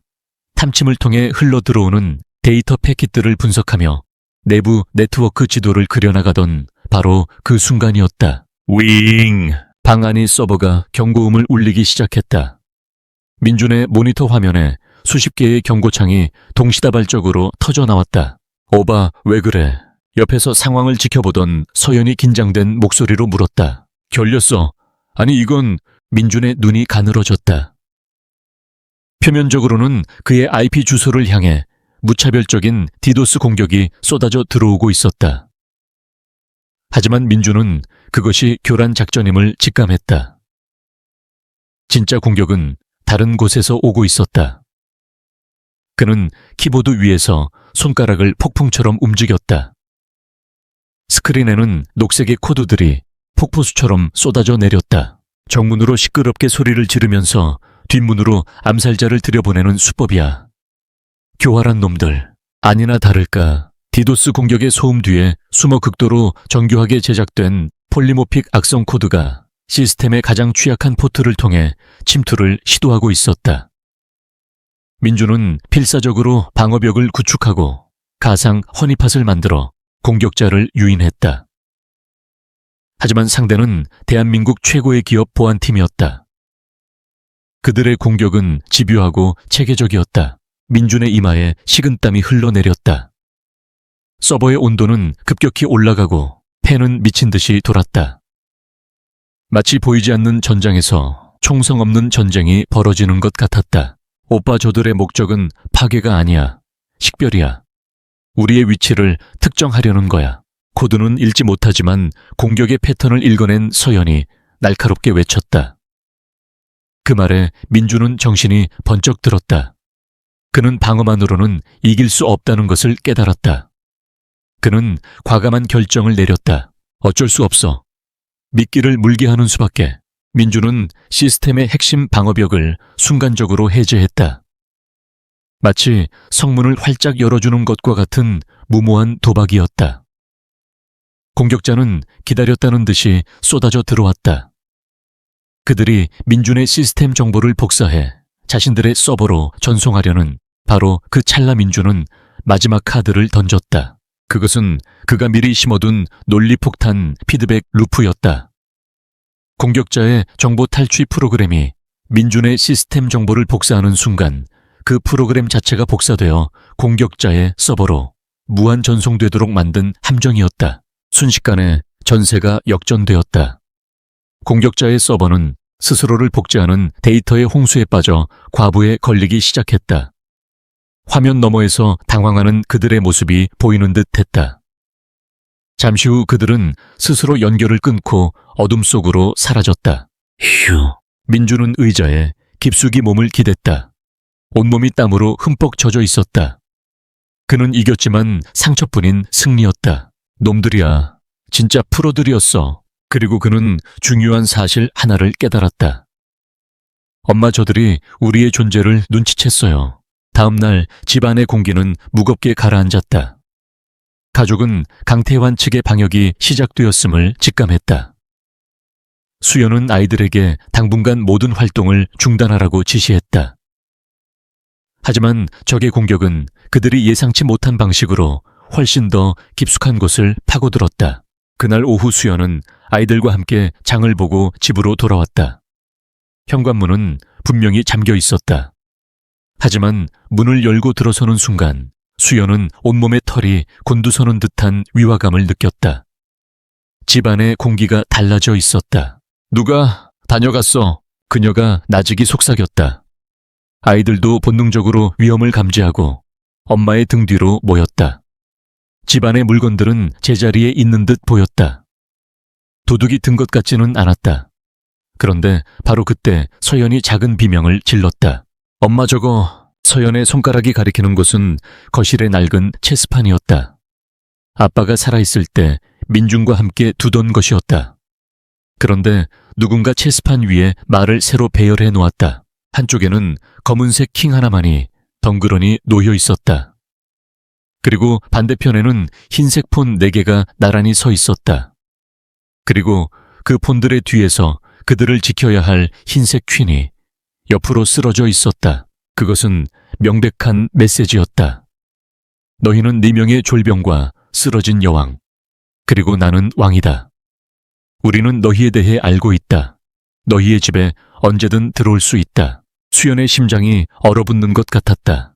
탐침을 통해 흘러들어오는 데이터 패킷들을 분석하며 내부 네트워크 지도를 그려나가던 바로 그 순간이었다. 윙! 방 안의 서버가 경고음을 울리기 시작했다. 민준의 모니터 화면에 수십 개의 경고창이 동시다발적으로 터져 나왔다. 오바, 왜 그래? 옆에서 상황을 지켜보던 서연이 긴장된 목소리로 물었다. 결렸어. 아니 이건 민준의 눈이 가늘어졌다. 표면적으로는 그의 IP 주소를 향해 무차별적인 디도스 공격이 쏟아져 들어오고 있었다. 하지만 민준은 그것이 교란 작전임을 직감했다. 진짜 공격은 다른 곳에서 오고 있었다. 그는 키보드 위에서 손가락을 폭풍처럼 움직였다. 스크린에는 녹색의 코드들이 폭포수처럼 쏟아져 내렸다. 정문으로 시끄럽게 소리를 지르면서 뒷문으로 암살자를 들여보내는 수법이야. 교활한 놈들. 아니나 다를까 디도스 공격의 소음 뒤에 숨어 극도로 정교하게 제작된 폴리모픽 악성 코드가 시스템의 가장 취약한 포트를 통해 침투를 시도하고 있었다. 민주는 필사적으로 방어벽을 구축하고 가상 허니팟을 만들어 공격자를 유인했다. 하지만 상대는 대한민국 최고의 기업 보안팀이었다. 그들의 공격은 집요하고 체계적이었다. 민준의 이마에 식은땀이 흘러내렸다. 서버의 온도는 급격히 올라가고 팬은 미친 듯이 돌았다. 마치 보이지 않는 전장에서 총성 없는 전쟁이 벌어지는 것 같았다. 오빠 저들의 목적은 파괴가 아니야. 식별이야. 우리의 위치를 특정하려는 거야. 코드는 읽지 못하지만 공격의 패턴을 읽어낸 서연이 날카롭게 외쳤다. 그 말에 민주는 정신이 번쩍 들었다. 그는 방어만으로는 이길 수 없다는 것을 깨달았다. 그는 과감한 결정을 내렸다. 어쩔 수 없어. 미끼를 물게 하는 수밖에. 민주는 시스템의 핵심 방어벽을 순간적으로 해제했다. 마치 성문을 활짝 열어주는 것과 같은 무모한 도박이었다. 공격자는 기다렸다는 듯이 쏟아져 들어왔다. 그들이 민준의 시스템 정보를 복사해 자신들의 서버로 전송하려는 바로 그 찰나 민준은 마지막 카드를 던졌다. 그것은 그가 미리 심어둔 논리폭탄 피드백 루프였다. 공격자의 정보 탈취 프로그램이 민준의 시스템 정보를 복사하는 순간 그 프로그램 자체가 복사되어 공격자의 서버로 무한 전송되도록 만든 함정이었다. 순식간에 전세가 역전되었다. 공격자의 서버는 스스로를 복제하는 데이터의 홍수에 빠져 과부에 걸리기 시작했다. 화면 너머에서 당황하는 그들의 모습이 보이는 듯 했다. 잠시 후 그들은 스스로 연결을 끊고 어둠 속으로 사라졌다. 휴. 민주는 의자에 깊숙이 몸을 기댔다. 온몸이 땀으로 흠뻑 젖어 있었다. 그는 이겼지만 상처뿐인 승리였다. 놈들이야. 진짜 프로들이었어. 그리고 그는 중요한 사실 하나를 깨달았다. 엄마 저들이 우리의 존재를 눈치챘어요. 다음 날 집안의 공기는 무겁게 가라앉았다. 가족은 강태환 측의 방역이 시작되었음을 직감했다. 수연은 아이들에게 당분간 모든 활동을 중단하라고 지시했다. 하지만 적의 공격은 그들이 예상치 못한 방식으로 훨씬 더 깊숙한 곳을 파고들었다. 그날 오후 수연은 아이들과 함께 장을 보고 집으로 돌아왔다. 현관문은 분명히 잠겨 있었다. 하지만 문을 열고 들어서는 순간 수연은 온몸의 털이 곤두서는 듯한 위화감을 느꼈다. 집안의 공기가 달라져 있었다. 누가 다녀갔어. 그녀가 나직이 속삭였다. 아이들도 본능적으로 위험을 감지하고 엄마의 등 뒤로 모였다. 집안의 물건들은 제자리에 있는 듯 보였다. 도둑이 든 것 같지는 않았다. 그런데 바로 그때 서연이 작은 비명을 질렀다. 엄마 저거. 서연의 손가락이 가리키는 곳은 거실의 낡은 체스판이었다. 아빠가 살아있을 때 민준과 함께 두던 것이었다. 그런데 누군가 체스판 위에 말을 새로 배열해 놓았다. 한쪽에는 검은색 킹 하나만이 덩그러니 놓여 있었다. 그리고 반대편에는 흰색 폰 4개가 나란히 서 있었다. 그리고 그 폰들의 뒤에서 그들을 지켜야 할 흰색 퀸이 옆으로 쓰러져 있었다. 그것은 명백한 메시지였다. 너희는 4명의 졸병과 쓰러진 여왕, 그리고 나는 왕이다. 우리는 너희에 대해 알고 있다. 너희의 집에 언제든 들어올 수 있다. 수연의 심장이 얼어붙는 것 같았다.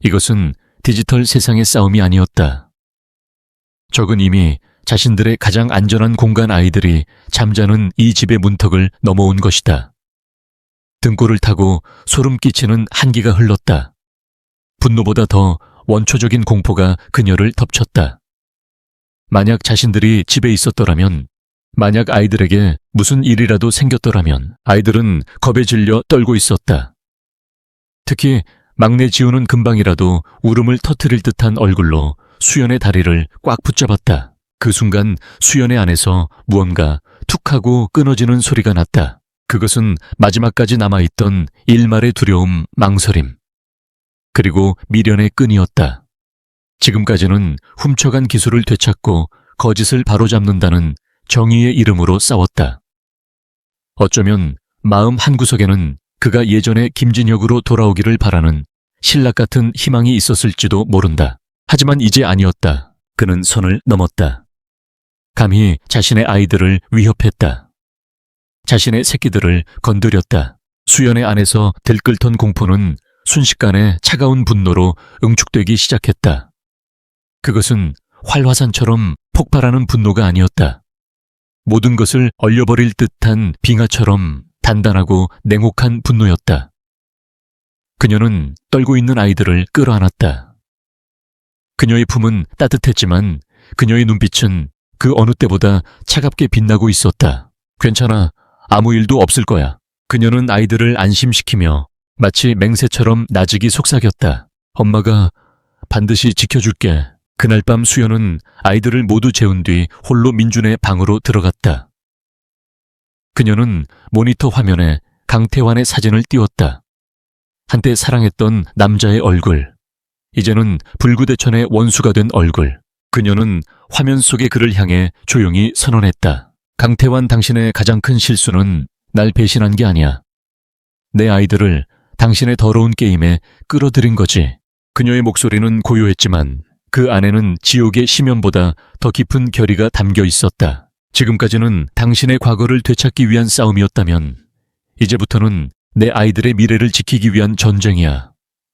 이것은 디지털 세상의 싸움이 아니었다. 적은 이미 자신들의 가장 안전한 공간 아이들이 잠자는 이 집의 문턱을 넘어온 것이다. 등골을 타고 소름 끼치는 한기가 흘렀다. 분노보다 더 원초적인 공포가 그녀를 덮쳤다. 만약 자신들이 집에 있었더라면, 만약 아이들에게 무슨 일이라도 생겼더라면 아이들은 겁에 질려 떨고 있었다. 특히 막내 지우는 금방이라도 울음을 터뜨릴 듯한 얼굴로 수연의 다리를 꽉 붙잡았다. 그 순간 수연의 안에서 무언가 툭 하고 끊어지는 소리가 났다. 그것은 마지막까지 남아있던 일말의 두려움, 망설임, 그리고 미련의 끈이었다. 지금까지는 훔쳐간 기술을 되찾고 거짓을 바로잡는다는 정의의 이름으로 싸웠다. 어쩌면 마음 한구석에는 그가 예전의 김진혁으로 돌아오기를 바라는 신락 같은 희망이 있었을지도 모른다. 하지만 이제 아니었다. 그는 선을 넘었다. 감히 자신의 아이들을 위협했다. 자신의 새끼들을 건드렸다. 수연의 안에서 들끓던 공포는 순식간에 차가운 분노로 응축되기 시작했다. 그것은 활화산처럼 폭발하는 분노가 아니었다. 모든 것을 얼려버릴 듯한 빙하처럼 단단하고 냉혹한 분노였다. 그녀는 떨고 있는 아이들을 끌어안았다. 그녀의 품은 따뜻했지만 그녀의 눈빛은 그 어느 때보다 차갑게 빛나고 있었다. 괜찮아. 아무 일도 없을 거야. 그녀는 아이들을 안심시키며 마치 맹세처럼 나직이 속삭였다. 엄마가 반드시 지켜줄게. 그날 밤 수연은 아이들을 모두 재운 뒤 홀로 민준의 방으로 들어갔다. 그녀는 모니터 화면에 강태환의 사진을 띄웠다. 한때 사랑했던 남자의 얼굴. 이제는 불구대천의 원수가 된 얼굴. 그녀는 화면 속의 그를 향해 조용히 선언했다. 강태환, 당신의 가장 큰 실수는 날 배신한 게 아니야. 내 아이들을 당신의 더러운 게임에 끌어들인 거지. 그녀의 목소리는 고요했지만 그 안에는 지옥의 심연보다 더 깊은 결의가 담겨 있었다. 지금까지는 당신의 과거를 되찾기 위한 싸움이었다면 이제부터는 내 아이들의 미래를 지키기 위한 전쟁이야.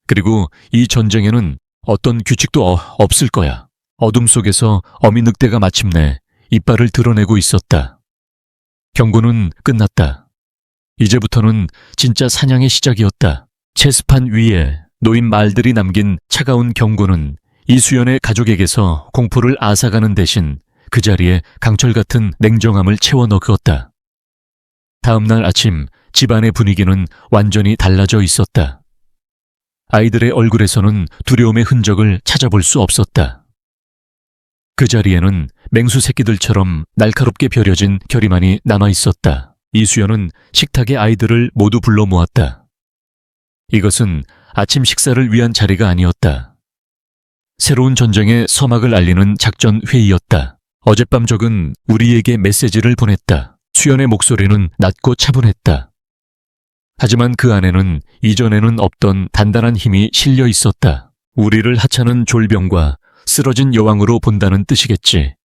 그리고 이 전쟁에는 어떤 규칙도 없을 거야. 어둠 속에서 어미 늑대가 마침내 이빨을 드러내고 있었다. 경고는 끝났다. 이제부터는 진짜 사냥의 시작이었다. 체스판 위에 놓인 말들이 남긴 차가운 경고는 이수연의 가족에게서 공포를 앗아가는 대신 그 자리에 강철 같은 냉정함을 채워 넣었다. 다음 날 아침 집안의 분위기는 완전히 달라져 있었다. 아이들의 얼굴에서는 두려움의 흔적을 찾아볼 수 없었다. 그 자리에는 맹수 새끼들처럼 날카롭게 벼려진 결의만이 남아 있었다. 이수연은 식탁에 아이들을 모두 불러 모았다. 이것은 아침 식사를 위한 자리가 아니었다. 새로운 전쟁의 서막을 알리는 작전 회의였다. 어젯밤 적은 우리에게 메시지를 보냈다. 수연의 목소리는 낮고 차분했다. 하지만 그 안에는 이전에는 없던 단단한 힘이 실려 있었다. 우리를 하찮은 졸병과 쓰러진 여왕으로 본다는 뜻이겠지.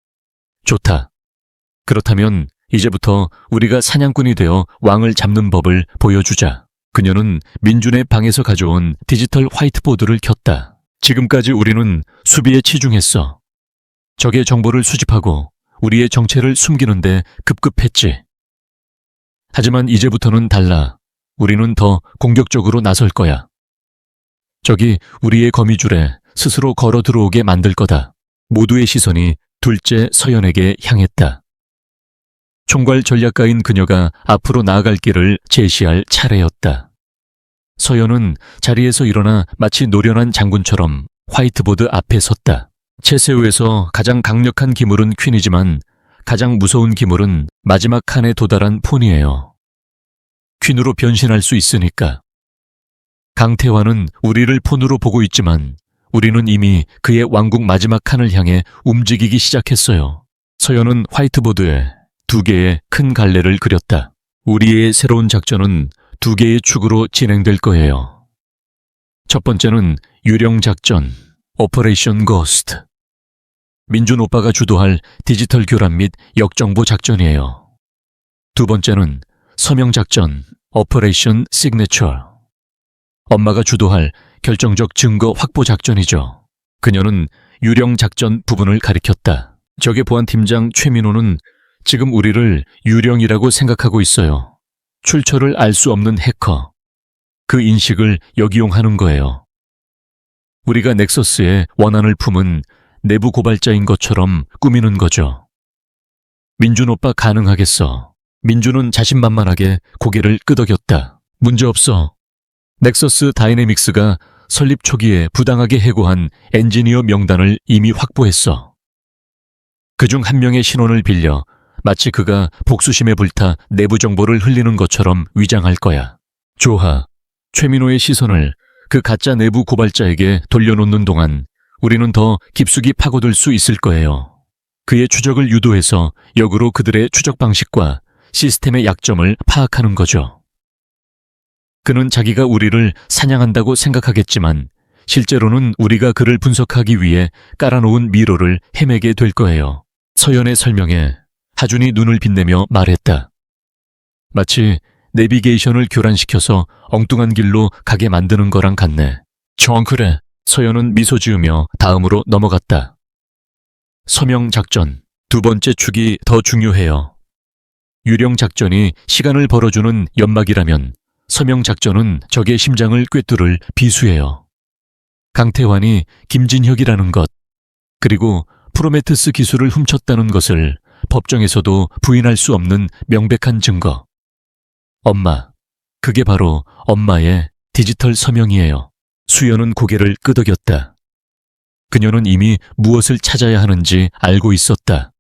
좋다. 그렇다면 이제부터 우리가 사냥꾼이 되어 왕을 잡는 법을 보여주자. 그녀는 민준의 방에서 가져온 디지털 화이트보드를 켰다. 지금까지 우리는 수비에 치중했어. 적의 정보를 수집하고 우리의 정체를 숨기는데 급급했지. 하지만 이제부터는 달라. 우리는 더 공격적으로 나설 거야. 적이 우리의 거미줄에 스스로 걸어 들어오게 만들 거다. 모두의 시선이 둘째 서연에게 향했다. 총괄 전략가인 그녀가 앞으로 나아갈 길을 제시할 차례였다. 서연은 자리에서 일어나 마치 노련한 장군처럼 화이트보드 앞에 섰다. 채새우에서 가장 강력한 기물은 퀸이지만 가장 무서운 기물은 마지막 칸에 도달한 폰이에요. 퀸으로 변신할 수 있으니까. 강태환은 우리를 폰으로 보고 있지만 우리는 이미 그의 왕국 마지막 칸을 향해 움직이기 시작했어요. 서연은 화이트보드에 2개의 큰 갈래를 그렸다. 우리의 새로운 작전은 2개의 축으로 진행될 거예요. 첫 번째는 유령 작전, 오퍼레이션 고스트. 민준 오빠가 주도할 디지털 교란 및 역정보 작전이에요. 두 번째는 서명 작전, 오퍼레이션 시그네처. 엄마가 주도할 결정적 증거 확보 작전이죠. 그녀는 유령 작전 부분을 가리켰다. 적의 보안팀장 최민호는 지금 우리를 유령이라고 생각하고 있어요. 출처를 알 수 없는 해커. 그 인식을 역이용하는 거예요. 우리가 넥서스에 원한을 품은 내부 고발자인 것처럼 꾸미는 거죠. 민준 오빠 가능하겠어. 민준은 자신만만하게 고개를 끄덕였다. 문제없어. 넥서스 다이내믹스가 설립 초기에 부당하게 해고한 엔지니어 명단을 이미 확보했어. 그중 한 명의 신원을 빌려 마치 그가 복수심에 불타 내부 정보를 흘리는 것처럼 위장할 거야. 좋아. 최민호의 시선을 그 가짜 내부 고발자에게 돌려놓는 동안 우리는 더 깊숙이 파고들 수 있을 거예요. 그의 추적을 유도해서 역으로 그들의 추적 방식과 시스템의 약점을 파악하는 거죠. 그는 자기가 우리를 사냥한다고 생각하겠지만 실제로는 우리가 그를 분석하기 위해 깔아놓은 미로를 헤매게 될 거예요. 서연의 설명에 하준이 눈을 빛내며 말했다. 마치 내비게이션을 교란시켜서 엉뚱한 길로 가게 만드는 거랑 같네. 정 그래. 서연은 미소 지으며 다음으로 넘어갔다. 서명 작전. 두 번째 축이 더 중요해요. 유령 작전이 시간을 벌어주는 연막이라면 서명 작전은 적의 심장을 꿰뚫을 비수예요. 강태환이 김진혁이라는 것, 그리고 프로메테스 기술을 훔쳤다는 것을 법정에서도 부인할 수 없는 명백한 증거. 엄마, 그게 바로 엄마의 디지털 서명이에요. 수연은 고개를 끄덕였다. 그녀는 이미 무엇을 찾아야 하는지 알고 있었다.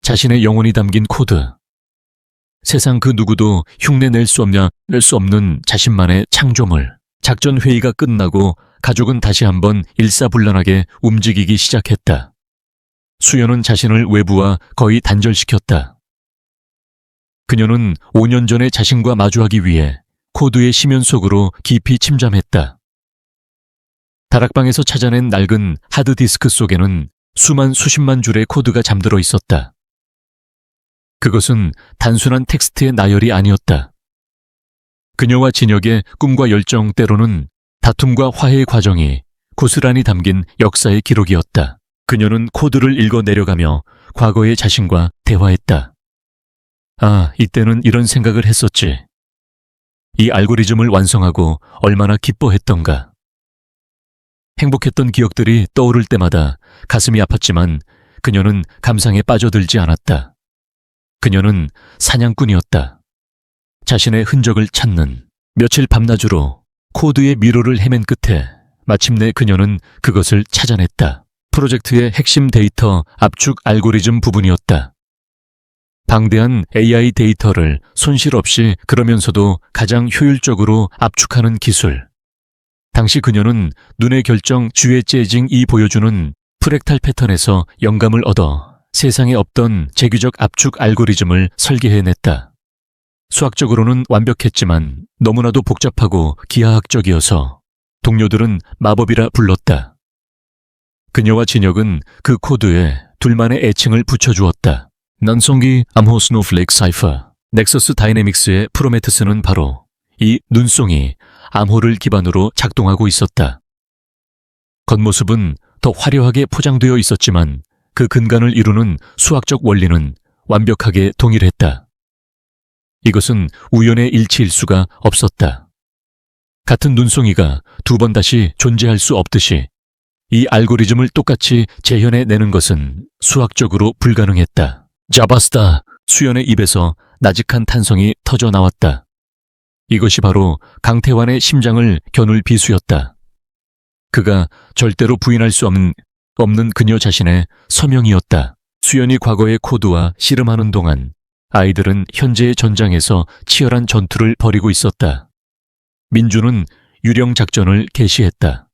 자신의 영혼이 담긴 코드. 세상 그 누구도 흉내 낼 수 없는 자신만의 창조물. 작전 회의가 끝나고 가족은 다시 한번 일사불란하게 움직이기 시작했다. 수연은 자신을 외부와 거의 단절시켰다. 그녀는 5년 전에 자신과 마주하기 위해 코드의 심연 속으로 깊이 침잠했다. 다락방에서 찾아낸 낡은 하드디스크 속에는 수십만 줄의 코드가 잠들어 있었다. 그것은 단순한 텍스트의 나열이 아니었다. 그녀와 진혁의 꿈과 열정, 때로는 다툼과 화해의 과정이 고스란히 담긴 역사의 기록이었다. 그녀는 코드를 읽어 내려가며 과거의 자신과 대화했다. 아, 이때는 이런 생각을 했었지. 이 알고리즘을 완성하고 얼마나 기뻐했던가. 행복했던 기억들이 떠오를 때마다 가슴이 아팠지만 그녀는 감상에 빠져들지 않았다. 그녀는 사냥꾼이었다. 자신의 흔적을 찾는. 며칠 밤낮으로 코드의 미로를 헤맨 끝에 마침내 그녀는 그것을 찾아냈다. 프로젝트의 핵심 데이터 압축 알고리즘 부분이었다. 방대한 AI 데이터를 손실 없이 그러면서도 가장 효율적으로 압축하는 기술. 당시 그녀는 눈의 결정 주의 재징이 보여주는 프랙탈 패턴에서 영감을 얻어 세상에 없던 제규적 압축 알고리즘을 설계해냈다. 수학적으로는 완벽했지만 너무나도 복잡하고 기하학적이어서 동료들은 마법이라 불렀다. 그녀와 진혁은 그 코드에 둘만의 애칭을 붙여주었다. 난송기 암호 스노플레이크 사이퍼. 넥서스 다이내믹스의 프로메테스는 바로 이 눈송이 암호를 기반으로 작동하고 있었다. 겉모습은 더 화려하게 포장되어 있었지만 그 근간을 이루는 수학적 원리는 완벽하게 동일했다. 이것은 우연의 일치일 수가 없었다. 같은 눈송이가 두 번 다시 존재할 수 없듯이 이 알고리즘을 똑같이 재현해내는 것은 수학적으로 불가능했다. 자바스다. 수연의 입에서 나직한 탄성이 터져 나왔다. 이것이 바로 강태환의 심장을 겨눌 비수였다. 그가 절대로 부인할 수 없는 그녀 자신의 서명이었다. 수연이 과거의 코드와 씨름하는 동안 아이들은 현재의 전장에서 치열한 전투를 벌이고 있었다. 민주는 유령 작전을 개시했다.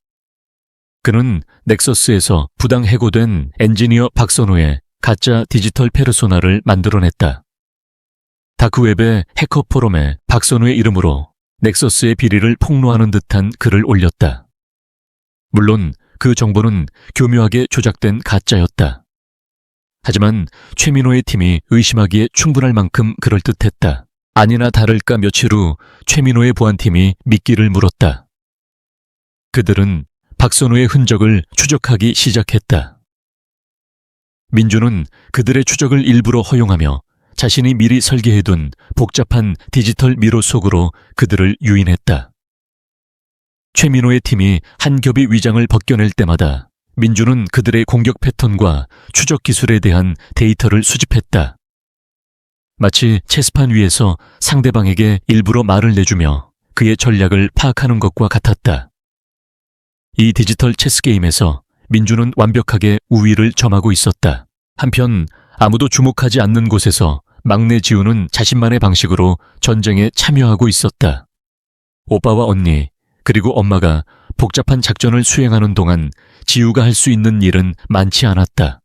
그는 넥서스에서 부당 해고된 엔지니어 박선우의 가짜 디지털 페르소나를 만들어냈다. 다크웹의 해커 포럼에 박선우의 이름으로 넥서스의 비리를 폭로하는 듯한 글을 올렸다. 물론 그 정보는 교묘하게 조작된 가짜였다. 하지만 최민호의 팀이 의심하기에 충분할 만큼 그럴듯했다. 아니나 다를까 며칠 후 최민호의 보안팀이 미끼를 물었다. 그들은 박선우의 흔적을 추적하기 시작했다. 민주는 그들의 추적을 일부러 허용하며 자신이 미리 설계해둔 복잡한 디지털 미로 속으로 그들을 유인했다. 최민호의 팀이 한 겹의 위장을 벗겨낼 때마다 민주는 그들의 공격 패턴과 추적 기술에 대한 데이터를 수집했다. 마치 체스판 위에서 상대방에게 일부러 말을 내주며 그의 전략을 파악하는 것과 같았다. 이 디지털 체스 게임에서 민주는 완벽하게 우위를 점하고 있었다. 한편 아무도 주목하지 않는 곳에서 막내 지우는 자신만의 방식으로 전쟁에 참여하고 있었다. 오빠와 언니, 그리고 엄마가 복잡한 작전을 수행하는 동안 지우가 할 수 있는 일은 많지 않았다.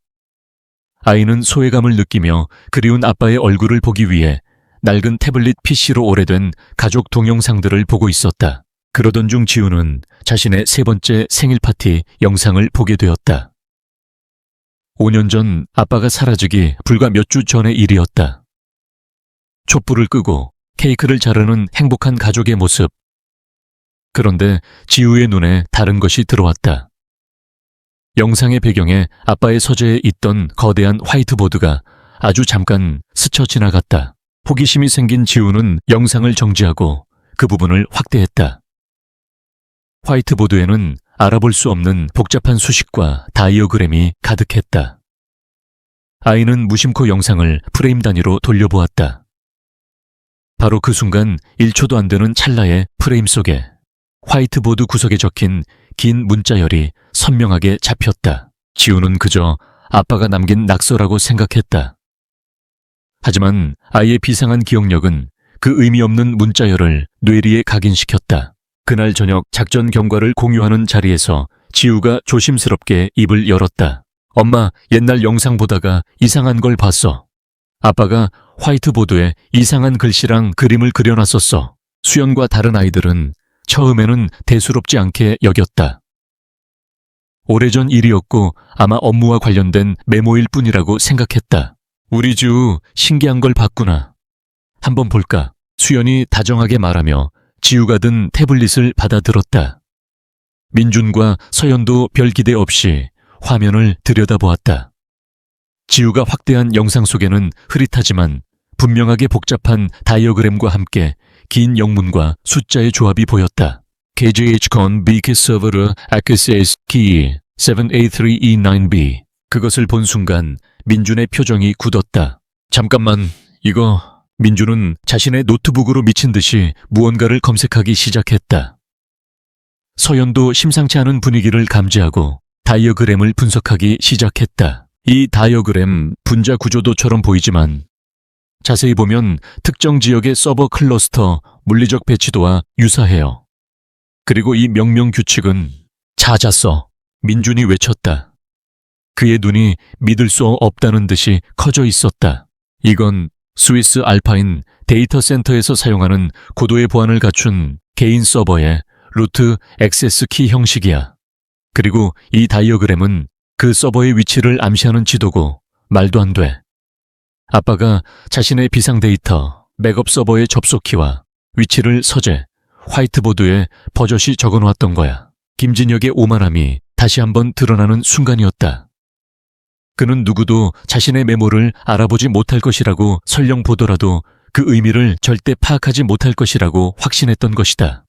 아이는 소외감을 느끼며 그리운 아빠의 얼굴을 보기 위해 낡은 태블릿 PC로 오래된 가족 동영상들을 보고 있었다. 그러던 중 지우는 자신의 세 번째 생일 파티 영상을 보게 되었다. 5년 전 아빠가 사라지기 불과 몇 주 전의 일이었다. 촛불을 끄고 케이크를 자르는 행복한 가족의 모습. 그런데 지우의 눈에 다른 것이 들어왔다. 영상의 배경에 아빠의 서재에 있던 거대한 화이트보드가 아주 잠깐 스쳐 지나갔다. 호기심이 생긴 지우는 영상을 정지하고 그 부분을 확대했다. 화이트보드에는 알아볼 수 없는 복잡한 수식과 다이어그램이 가득했다. 아이는 무심코 영상을 프레임 단위로 돌려보았다. 바로 그 순간 1초도 안 되는 찰나의 프레임 속에 화이트보드 구석에 적힌 긴 문자열이 선명하게 잡혔다. 지우는 그저 아빠가 남긴 낙서라고 생각했다. 하지만 아이의 비상한 기억력은 그 의미 없는 문자열을 뇌리에 각인시켰다. 그날 저녁 작전 경과를 공유하는 자리에서 지우가 조심스럽게 입을 열었다. 엄마, 옛날 영상 보다가 이상한 걸 봤어. 아빠가 화이트보드에 이상한 글씨랑 그림을 그려놨었어. 수연과 다른 아이들은 처음에는 대수롭지 않게 여겼다. 오래전 일이었고 아마 업무와 관련된 메모일 뿐이라고 생각했다. 우리 주 신기한 걸 봤구나. 한번 볼까? 수연이 다정하게 말하며 지우가 든 태블릿을 받아들었다. 민준과 서연도 별 기대 없이 화면을 들여다보았다. 지우가 확대한 영상 속에는 흐릿하지만 분명하게 복잡한 다이어그램과 함께 긴 영문과 숫자의 조합이 보였다. KJHCon BK Server Access Key 783E9B. 그것을 본 순간 민준의 표정이 굳었다. 잠깐만, 이거... 민준은 자신의 노트북으로 미친 듯이 무언가를 검색하기 시작했다. 서연도 심상치 않은 분위기를 감지하고 다이어그램을 분석하기 시작했다. 이 다이어그램 분자 구조도처럼 보이지만 자세히 보면 특정 지역의 서버 클러스터 물리적 배치도와 유사해요. 그리고 이 명령 규칙은 찾았어. 민준이 외쳤다. 그의 눈이 믿을 수 없다는 듯이 커져 있었다. 이건 스위스 알파인 데이터 센터에서 사용하는 고도의 보안을 갖춘 개인 서버의 루트 액세스 키 형식이야. 그리고 이 다이어그램은 그 서버의 위치를 암시하는 지도고 말도 안 돼. 아빠가 자신의 비상 데이터, 백업 서버의 접속 키와 위치를 서재, 화이트보드에 버젓이 적어놓았던 거야. 김진혁의 오만함이 다시 한번 드러나는 순간이었다. 그는 누구도 자신의 메모를 알아보지 못할 것이라고 설령 보더라도 그 의미를 절대 파악하지 못할 것이라고 확신했던 것이다.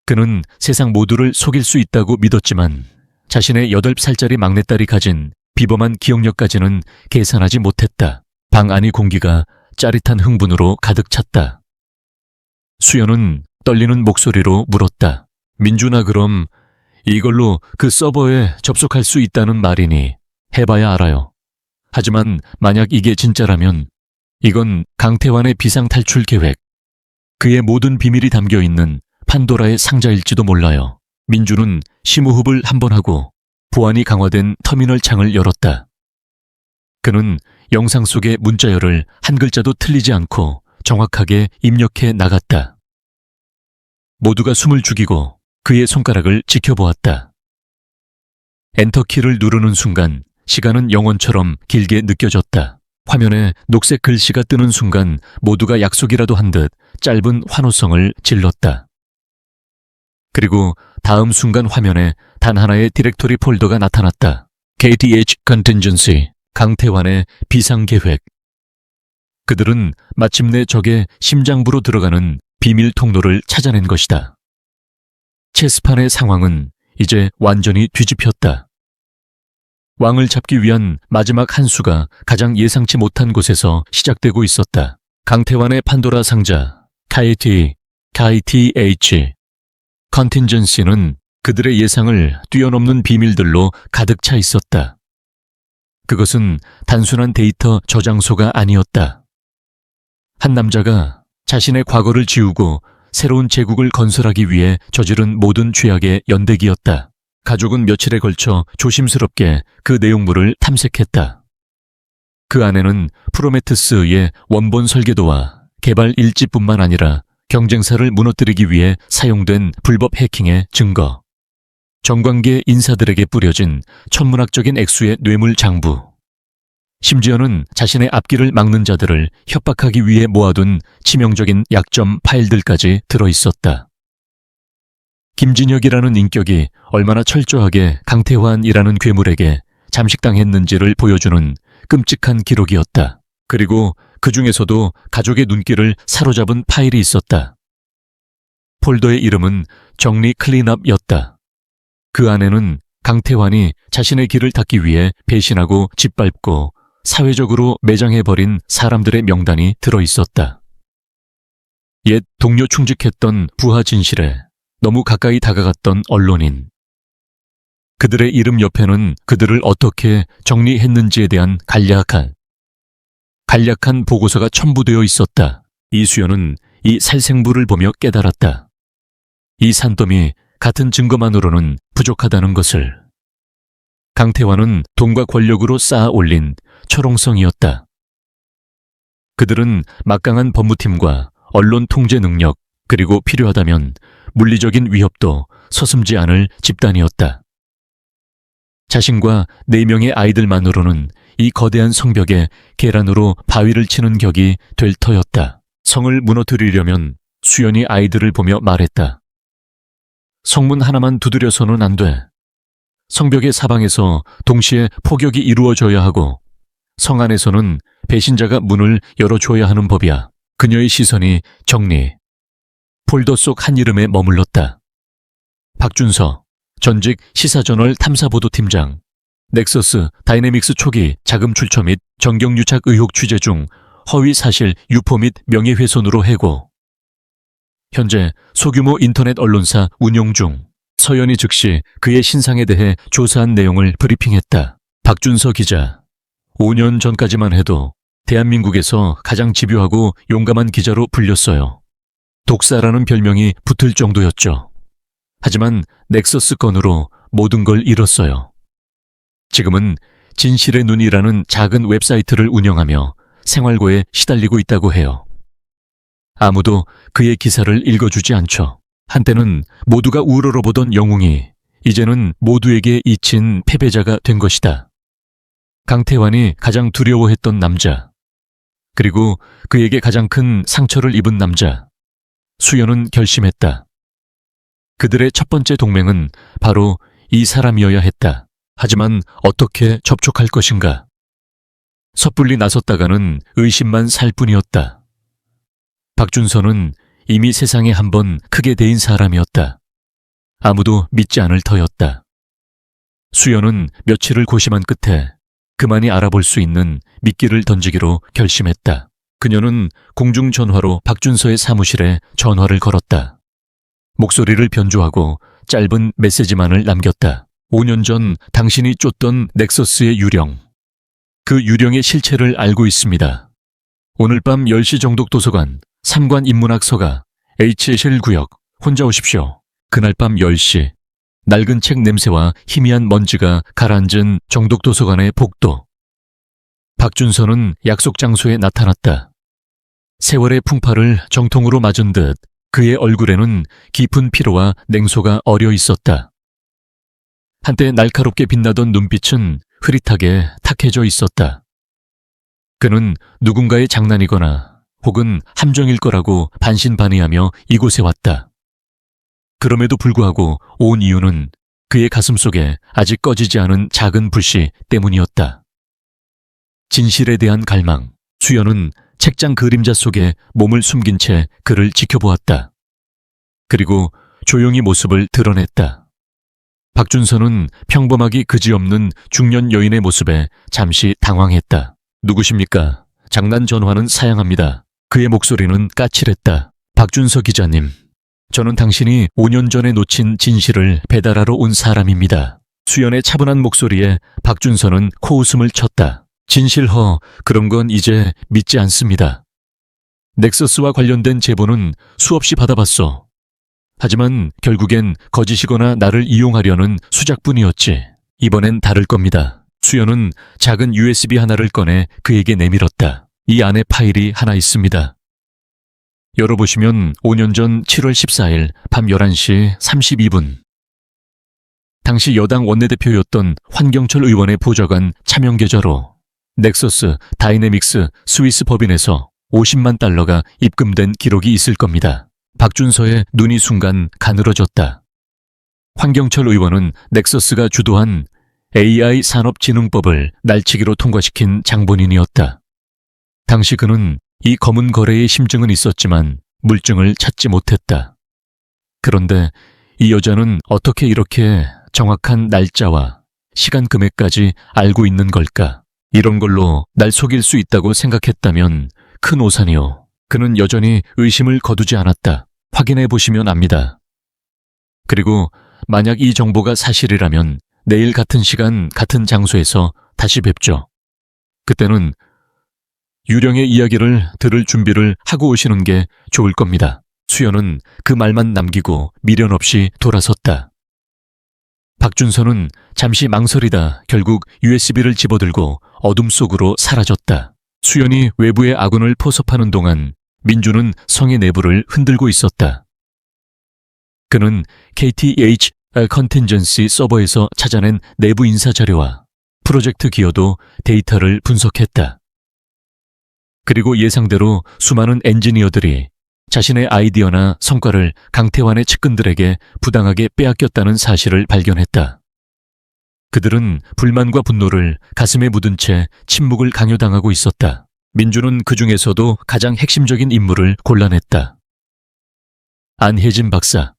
그는 세상 모두를 속일 수 있다고 믿었지만 자신의 8살짜리 막내딸이 가진 비범한 기억력까지는 계산하지 못했다. 방 안의 공기가 짜릿한 흥분으로 가득 찼다. 수연은 떨리는 목소리로 물었다. 민준아, 그럼 이걸로 그 서버에 접속할 수 있다는 말이니? 해봐야 알아요. 하지만 만약 이게 진짜라면 이건 강태환의 비상탈출 계획, 그의 모든 비밀이 담겨있는 판도라의 상자일지도 몰라요. 민준은 심호흡을 한번 하고 보안이 강화된 터미널 창을 열었다. 그는 영상 속의 문자열을 한 글자도 틀리지 않고 정확하게 입력해 나갔다. 모두가 숨을 죽이고 그의 손가락을 지켜보았다. 엔터키를 누르는 순간 시간은 영원처럼 길게 느껴졌다. 화면에 녹색 글씨가 뜨는 순간 모두가 약속이라도 한 듯 짧은 환호성을 질렀다. 그리고 다음 순간 화면에 단 하나의 디렉토리 폴더가 나타났다. KTH Contingency, 강태환의 비상계획. 그들은 마침내 적의 심장부로 들어가는 비밀 통로를 찾아낸 것이다. 체스판의 상황은 이제 완전히 뒤집혔다. 왕을 잡기 위한 마지막 한 수가 가장 예상치 못한 곳에서 시작되고 있었다. 강태환의 판도라 상자, KTH, 컨틴전시는 그들의 예상을 뛰어넘는 비밀들로 가득 차 있었다. 그것은 단순한 데이터 저장소가 아니었다. 한 남자가 자신의 과거를 지우고 새로운 제국을 건설하기 위해 저지른 모든 죄악의 연대기였다. 가족은 며칠에 걸쳐 조심스럽게 그 내용물을 탐색했다. 그 안에는 프로메테스의 원본 설계도와 개발 일지뿐만 아니라 경쟁사를 무너뜨리기 위해 사용된 불법 해킹의 증거, 정관계 인사들에게 뿌려진 천문학적인 액수의 뇌물 장부, 심지어는 자신의 앞길을 막는 자들을 협박하기 위해 모아둔 치명적인 약점 파일들까지 들어있었다. 김진혁이라는 인격이 얼마나 철저하게 강태환이라는 괴물에게 잠식당했는지를 보여주는 끔찍한 기록이었다. 그리고 그 중에서도 가족의 눈길을 사로잡은 파일이 있었다. 폴더의 이름은 정리 클린업이었다. 그 안에는 강태환이 자신의 길을 닫기 위해 배신하고 짓밟고 사회적으로 매장해버린 사람들의 명단이 들어있었다. 옛 동료 충직했던 부하 진실에 너무 가까이 다가갔던 언론인. 그들의 이름 옆에는 그들을 어떻게 정리했는지에 대한 간략한 보고서가 첨부되어 있었다. 이수연은 이 살생부를 보며 깨달았다. 이 산더미 같은 증거만으로는 부족하다는 것을. 강태환은 돈과 권력으로 쌓아 올린 초롱성이었다. 그들은 막강한 법무팀과 언론 통제 능력, 그리고 필요하다면 물리적인 위협도 서슴지 않을 집단이었다. 자신과 4명의 아이들만으로는 이 거대한 성벽에 계란으로 바위를 치는 격이 될 터였다. 성을 무너뜨리려면 수연이 아이들을 보며 말했다. 성문 하나만 두드려서는 안 돼. 성벽의 사방에서 동시에 포격이 이루어져야 하고 성 안에서는 배신자가 문을 열어줘야 하는 법이야. 그녀의 시선이 정리, 폴더 속 한 이름에 머물렀다. 박준서, 전직 시사저널 탐사보도팀장, 넥서스 다이내믹스 초기 자금 출처 및 정경유착 의혹 취재 중 허위 사실 유포 및 명예훼손으로 해고. 현재 소규모 인터넷 언론사 운영 중. 서연이 즉시 그의 신상에 대해 조사한 내용을 브리핑했다. 박준서 기자, 5년 전까지만 해도 대한민국에서 가장 집요하고 용감한 기자로 불렸어요. 독사라는 별명이 붙을 정도였죠. 하지만 넥서스 건으로 모든 걸 잃었어요. 지금은 진실의 눈이라는 작은 웹사이트를 운영하며 생활고에 시달리고 있다고 해요. 아무도 그의 기사를 읽어주지 않죠. 한때는 모두가 우러러보던 영웅이 이제는 모두에게 잊힌 패배자가 된 것이다. 강태환이 가장 두려워했던 남자, 그리고 그에게 가장 큰 상처를 입은 남자, 수연은 결심했다. 그들의 첫 번째 동맹은 바로 이 사람이어야 했다. 하지만 어떻게 접촉할 것인가? 섣불리 나섰다가는 의심만 살 뿐이었다. 박준서는 이미 세상에 한번 크게 데인 사람이었다. 아무도 믿지 않을 터였다. 수연은 며칠을 고심한 끝에 그만이 알아볼 수 있는 미끼를 던지기로 결심했다. 그녀는 공중전화로 박준서의 사무실에 전화를 걸었다. 목소리를 변조하고 짧은 메시지만을 남겼다. 5년 전 당신이 쫓던 넥서스의 유령. 그 유령의 실체를 알고 있습니다. 오늘 밤 10시 정독 도서관 3관 인문학서가 H실 구역 혼자 오십시오. 그날 밤 10시 낡은 책 냄새와 희미한 먼지가 가라앉은 정독 도서관의 복도. 박준서는 약속 장소에 나타났다. 세월의 풍파를 정통으로 맞은 듯 그의 얼굴에는 깊은 피로와 냉소가 어려 있었다. 한때 날카롭게 빛나던 눈빛은 흐릿하게 탁해져 있었다. 그는 누군가의 장난이거나 혹은 함정일 거라고 반신반의하며 이곳에 왔다. 그럼에도 불구하고 온 이유는 그의 가슴 속에 아직 꺼지지 않은 작은 불씨 때문이었다. 진실에 대한 갈망. 수연은 책장 그림자 속에 몸을 숨긴 채 그를 지켜보았다. 그리고 조용히 모습을 드러냈다. 박준서는 평범하기 그지없는 중년 여인의 모습에 잠시 당황했다. 누구십니까? 장난 전화는 사양합니다. 그의 목소리는 까칠했다. 박준서 기자님, 저는 당신이 5년 전에 놓친 진실을 배달하러 온 사람입니다. 수연의 차분한 목소리에 박준서는 코웃음을 쳤다. 진실허, 그런 건 이제 믿지 않습니다. 넥서스와 관련된 제보는 수없이 받아봤어. 하지만 결국엔 거짓이거나 나를 이용하려는 수작뿐이었지. 이번엔 다를 겁니다. 수연은 작은 USB 하나를 꺼내 그에게 내밀었다. 이 안에 파일이 하나 있습니다. 열어보시면 5년 전 7월 14일 밤 11시 32분. 당시 여당 원내대표였던 환경철 의원의 보좌관 차명 계좌로 넥서스 다이내믹스 스위스 법인에서 50만 달러가 입금된 기록이 있을 겁니다. 박준서의 눈이 순간 가늘어졌다. 환경철 의원은 넥서스가 주도한 AI 산업진흥법을 날치기로 통과시킨 장본인이었다. 당시 그는 이 검은 거래의 심증은 있었지만 물증을 찾지 못했다. 그런데 이 여자는 어떻게 이렇게 정확한 날짜와 시간 금액까지 알고 있는 걸까? 이런 걸로 날 속일 수 있다고 생각했다면 큰 오산이요. 그는 여전히 의심을 거두지 않았다. 확인해 보시면 압니다. 그리고 만약 이 정보가 사실이라면 내일 같은 시간 같은 장소에서 다시 뵙죠. 그때는 유령의 이야기를 들을 준비를 하고 오시는 게 좋을 겁니다. 수연은 그 말만 남기고 미련 없이 돌아섰다. 박준서는 잠시 망설이다 결국 USB를 집어들고 어둠 속으로 사라졌다. 수연이 외부의 아군을 포섭하는 동안 민주는 성의 내부를 흔들고 있었다. 그는 KTH 컨틴전시 서버에서 찾아낸 내부 인사 자료와 프로젝트 기여도 데이터를 분석했다. 그리고 예상대로 수많은 엔지니어들이 자신의 아이디어나 성과를 강태환의 측근들에게 부당하게 빼앗겼다는 사실을 발견했다. 그들은 불만과 분노를 가슴에 묻은 채 침묵을 강요당하고 있었다. 민주는 그 중에서도 가장 핵심적인 인물을 골라냈다. 안혜진 박사.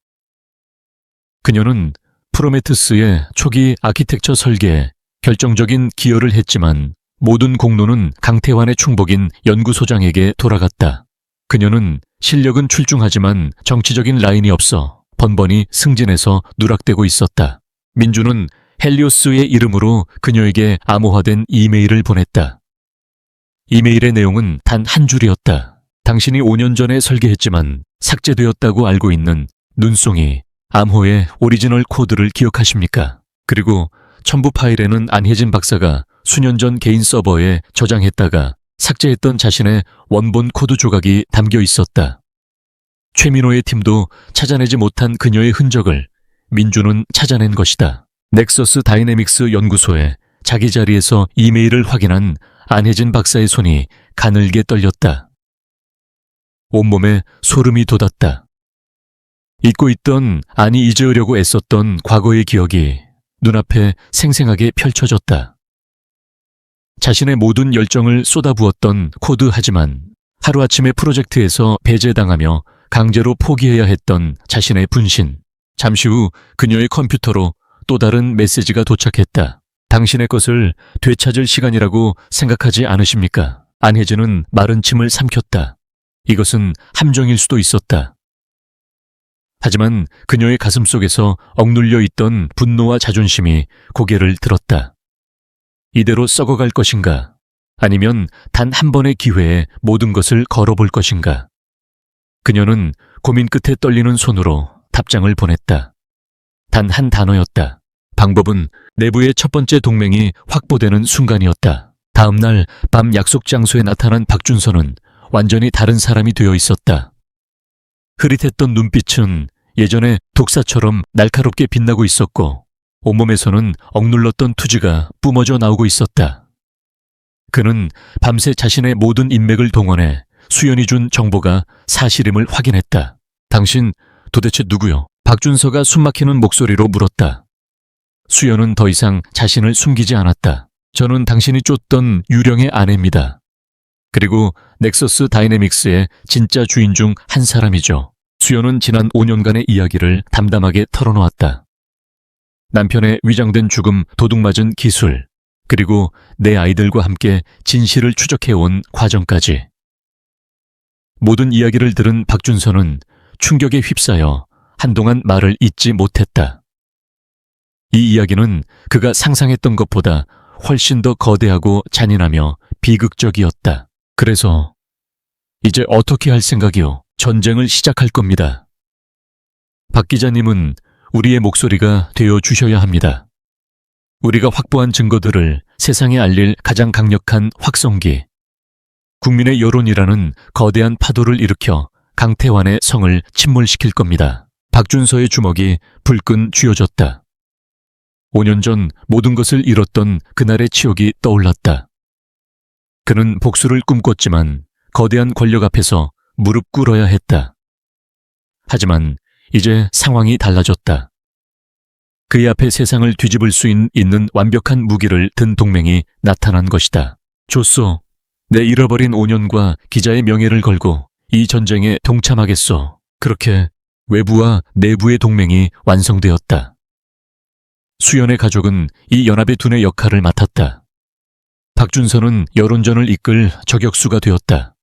그녀는 프로메테우스의 초기 아키텍처 설계에 결정적인 기여를 했지만 모든 공로는 강태환의 충복인 연구소장에게 돌아갔다. 그녀는 실력은 출중하지만 정치적인 라인이 없어 번번이 승진해서 누락되고 있었다. 민주는 헬리오스의 이름으로 그녀에게 암호화된 이메일을 보냈다. 이메일의 내용은 단 한 줄이었다. 당신이 5년 전에 설계했지만 삭제되었다고 알고 있는 눈송이 암호의 오리지널 코드를 기억하십니까? 그리고 첨부 파일에는 안혜진 박사가 수년 전 개인 서버에 저장했다가 삭제했던 자신의 원본 코드 조각이 담겨 있었다. 최민호의 팀도 찾아내지 못한 그녀의 흔적을 민주는 찾아낸 것이다. 넥서스 다이내믹스 연구소에 자기 자리에서 이메일을 확인한 안혜진 박사의 손이 가늘게 떨렸다. 온몸에 소름이 돋았다. 잊고 있던, 아니 잊으려고 애썼던 과거의 기억이 눈앞에 생생하게 펼쳐졌다. 자신의 모든 열정을 쏟아부었던 코드 하지만 하루아침에 프로젝트에서 배제당하며 강제로 포기해야 했던 자신의 분신. 잠시 후 그녀의 컴퓨터로 또 다른 메시지가 도착했다. 당신의 것을 되찾을 시간이라고 생각하지 않으십니까? 안혜진은 마른 침을 삼켰다. 이것은 함정일 수도 있었다. 하지만 그녀의 가슴 속에서 억눌려 있던 분노와 자존심이 고개를 들었다. 이대로 썩어갈 것인가? 아니면 단 한 번의 기회에 모든 것을 걸어볼 것인가? 그녀는 고민 끝에 떨리는 손으로 답장을 보냈다. 단 한 단어였다. 방법은 내부의 첫 번째 동맹이 확보되는 순간이었다. 다음 날 밤 약속 장소에 나타난 박준서는 완전히 다른 사람이 되어 있었다. 흐릿했던 눈빛은 예전에 독사처럼 날카롭게 빛나고 있었고 온몸에서는 억눌렀던 투지가 뿜어져 나오고 있었다. 그는 밤새 자신의 모든 인맥을 동원해 수연이 준 정보가 사실임을 확인했다. 당신 도대체 누구요? 박준서가 숨막히는 목소리로 물었다. 수연은 더 이상 자신을 숨기지 않았다. 저는 당신이 쫓던 유령의 아내입니다. 그리고 넥서스 다이내믹스의 진짜 주인 중 한 사람이죠. 수연은 지난 5년간의 이야기를 담담하게 털어놓았다. 남편의 위장된 죽음, 도둑맞은 기술, 그리고 내 아이들과 함께 진실을 추적해온 과정까지. 모든 이야기를 들은 박준서는 충격에 휩싸여 한동안 말을 잇지 못했다. 이 이야기는 그가 상상했던 것보다 훨씬 더 거대하고 잔인하며 비극적이었다. 그래서 이제 어떻게 할 생각이요? 전쟁을 시작할 겁니다. 박 기자님은 우리의 목소리가 되어 주셔야 합니다. 우리가 확보한 증거들을 세상에 알릴 가장 강력한 확성기, 국민의 여론이라는 거대한 파도를 일으켜 강태환의 성을 침몰시킬 겁니다. 박준서의 주먹이 불끈 쥐어졌다. 5년 전 모든 것을 잃었던 그날의 치욕이 떠올랐다. 그는 복수를 꿈꿨지만 거대한 권력 앞에서 무릎 꿇어야 했다. 하지만 이제 상황이 달라졌다. 그의 앞에 세상을 뒤집을 수 있는 완벽한 무기를 든 동맹이 나타난 것이다. 좋소. 내 잃어버린 5년과 기자의 명예를 걸고 이 전쟁에 동참하겠소. 그렇게 외부와 내부의 동맹이 완성되었다. 수연의 가족은 이 연합의 두뇌 역할을 맡았다. 박준서는 여론전을 이끌 저격수가 되었다.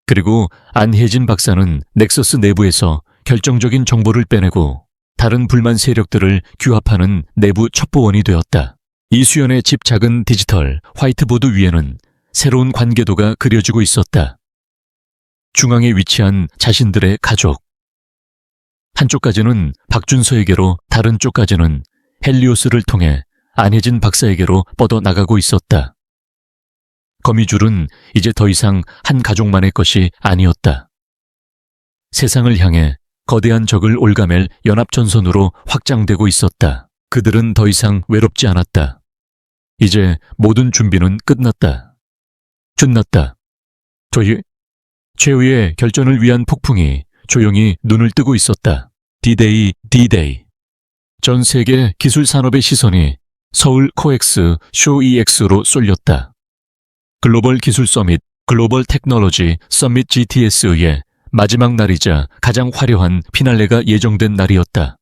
그리고 안혜진 박사는 넥서스 내부에서 결정적인 정보를 빼내고 다른 불만 세력들을 규합하는 내부 첩보원이 되었다. 이수연의 집 작은 디지털 화이트보드 위에는 새로운 관계도가 그려지고 있었다. 중앙에 위치한 자신들의 가족. 한쪽까지는 박준서에게로, 다른 쪽까지는 헬리오스를 통해 안혜진 박사에게로 뻗어나가고 있었다. 거미줄은 이제 더 이상 한 가족만의 것이 아니었다. 세상을 향해 거대한 적을 올가맬 연합전선으로 확장되고 있었다. 그들은 더 이상 외롭지 않았다. 이제 모든 준비는 끝났다. 최후의 결전을 위한 폭풍이 조용히 눈을 뜨고 있었다. D-Day, D-Day. 전 세계 기술 산업의 시선이 서울 코엑스 쇼 EX로 쏠렸다. 글로벌 기술 서밋, 글로벌 테크놀로지 서밋 GTS의 마지막 날이자 가장 화려한 피날레가 예정된 날이었다.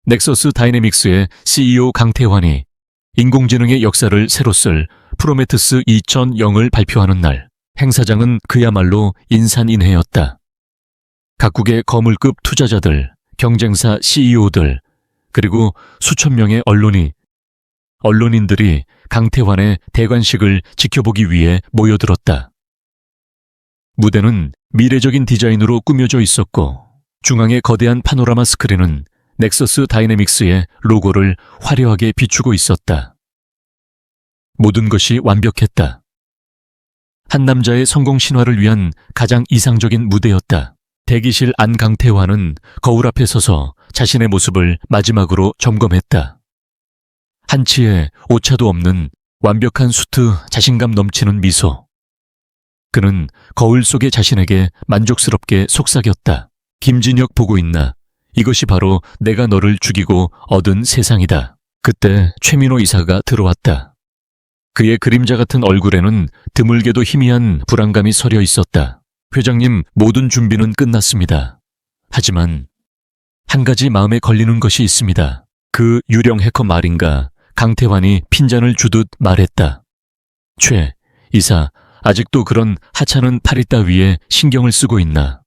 넥서스 다이내믹스의 CEO 강태환이 인공지능의 역사를 새로 쓸 프로메테스 2000을 발표하는 날, 행사장은 그야말로 인산인해였다. 각국의 거물급 투자자들, 경쟁사 CEO들, 그리고 수천 명의 언론인들이 강태환의 대관식을 지켜보기 위해 모여들었다. 무대는 미래적인 디자인으로 꾸며져 있었고 중앙의 거대한 파노라마 스크린은 넥서스 다이내믹스의 로고를 화려하게 비추고 있었다. 모든 것이 완벽했다. 한 남자의 성공 신화를 위한 가장 이상적인 무대였다. 대기실 안 강태환은 거울 앞에 서서 자신의 모습을 마지막으로 점검했다. 한치의 오차도 없는 완벽한 수트, 자신감 넘치는 미소. 그는 거울 속의 자신에게 만족스럽게 속삭였다. 김진혁 보고 있나? 이것이 바로 내가 너를 죽이고 얻은 세상이다. 그때 최민호 이사가 들어왔다. 그의 그림자 같은 얼굴에는 드물게도 희미한 불안감이 서려 있었다. 회장님, 모든 준비는 끝났습니다. 하지만 한 가지 마음에 걸리는 것이 있습니다. 그 유령 해커 말인가? 강태환이 핀잔을 주듯 말했다. 최 이사, 아직도 그런 하찮은 파리 따위에 신경을 쓰고 있나?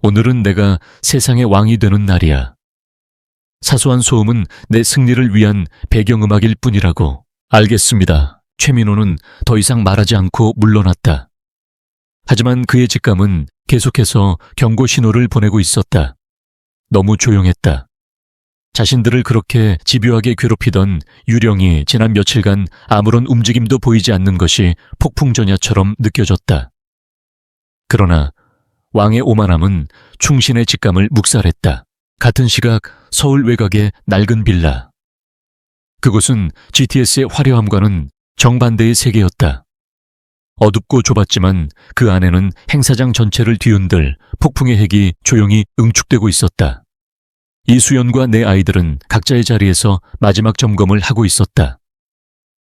오늘은 내가 세상의 왕이 되는 날이야. 사소한 소음은 내 승리를 위한 배경음악일 뿐이라고. 알겠습니다. 최민호는 더 이상 말하지 않고 물러났다. 하지만 그의 직감은 계속해서 경고 신호를 보내고 있었다. 너무 조용했다. 자신들을 그렇게 집요하게 괴롭히던 유령이 지난 며칠간 아무런 움직임도 보이지 않는 것이 폭풍전야처럼 느껴졌다. 그러나 왕의 오만함은 충신의 직감을 묵살했다. 같은 시각 서울 외곽의 낡은 빌라. 그곳은 GTS의 화려함과는 정반대의 세계였다. 어둡고 좁았지만 그 안에는 행사장 전체를 뒤흔들 폭풍의 핵이 조용히 응축되고 있었다. 이수연과 내 아이들은 각자의 자리에서 마지막 점검을 하고 있었다.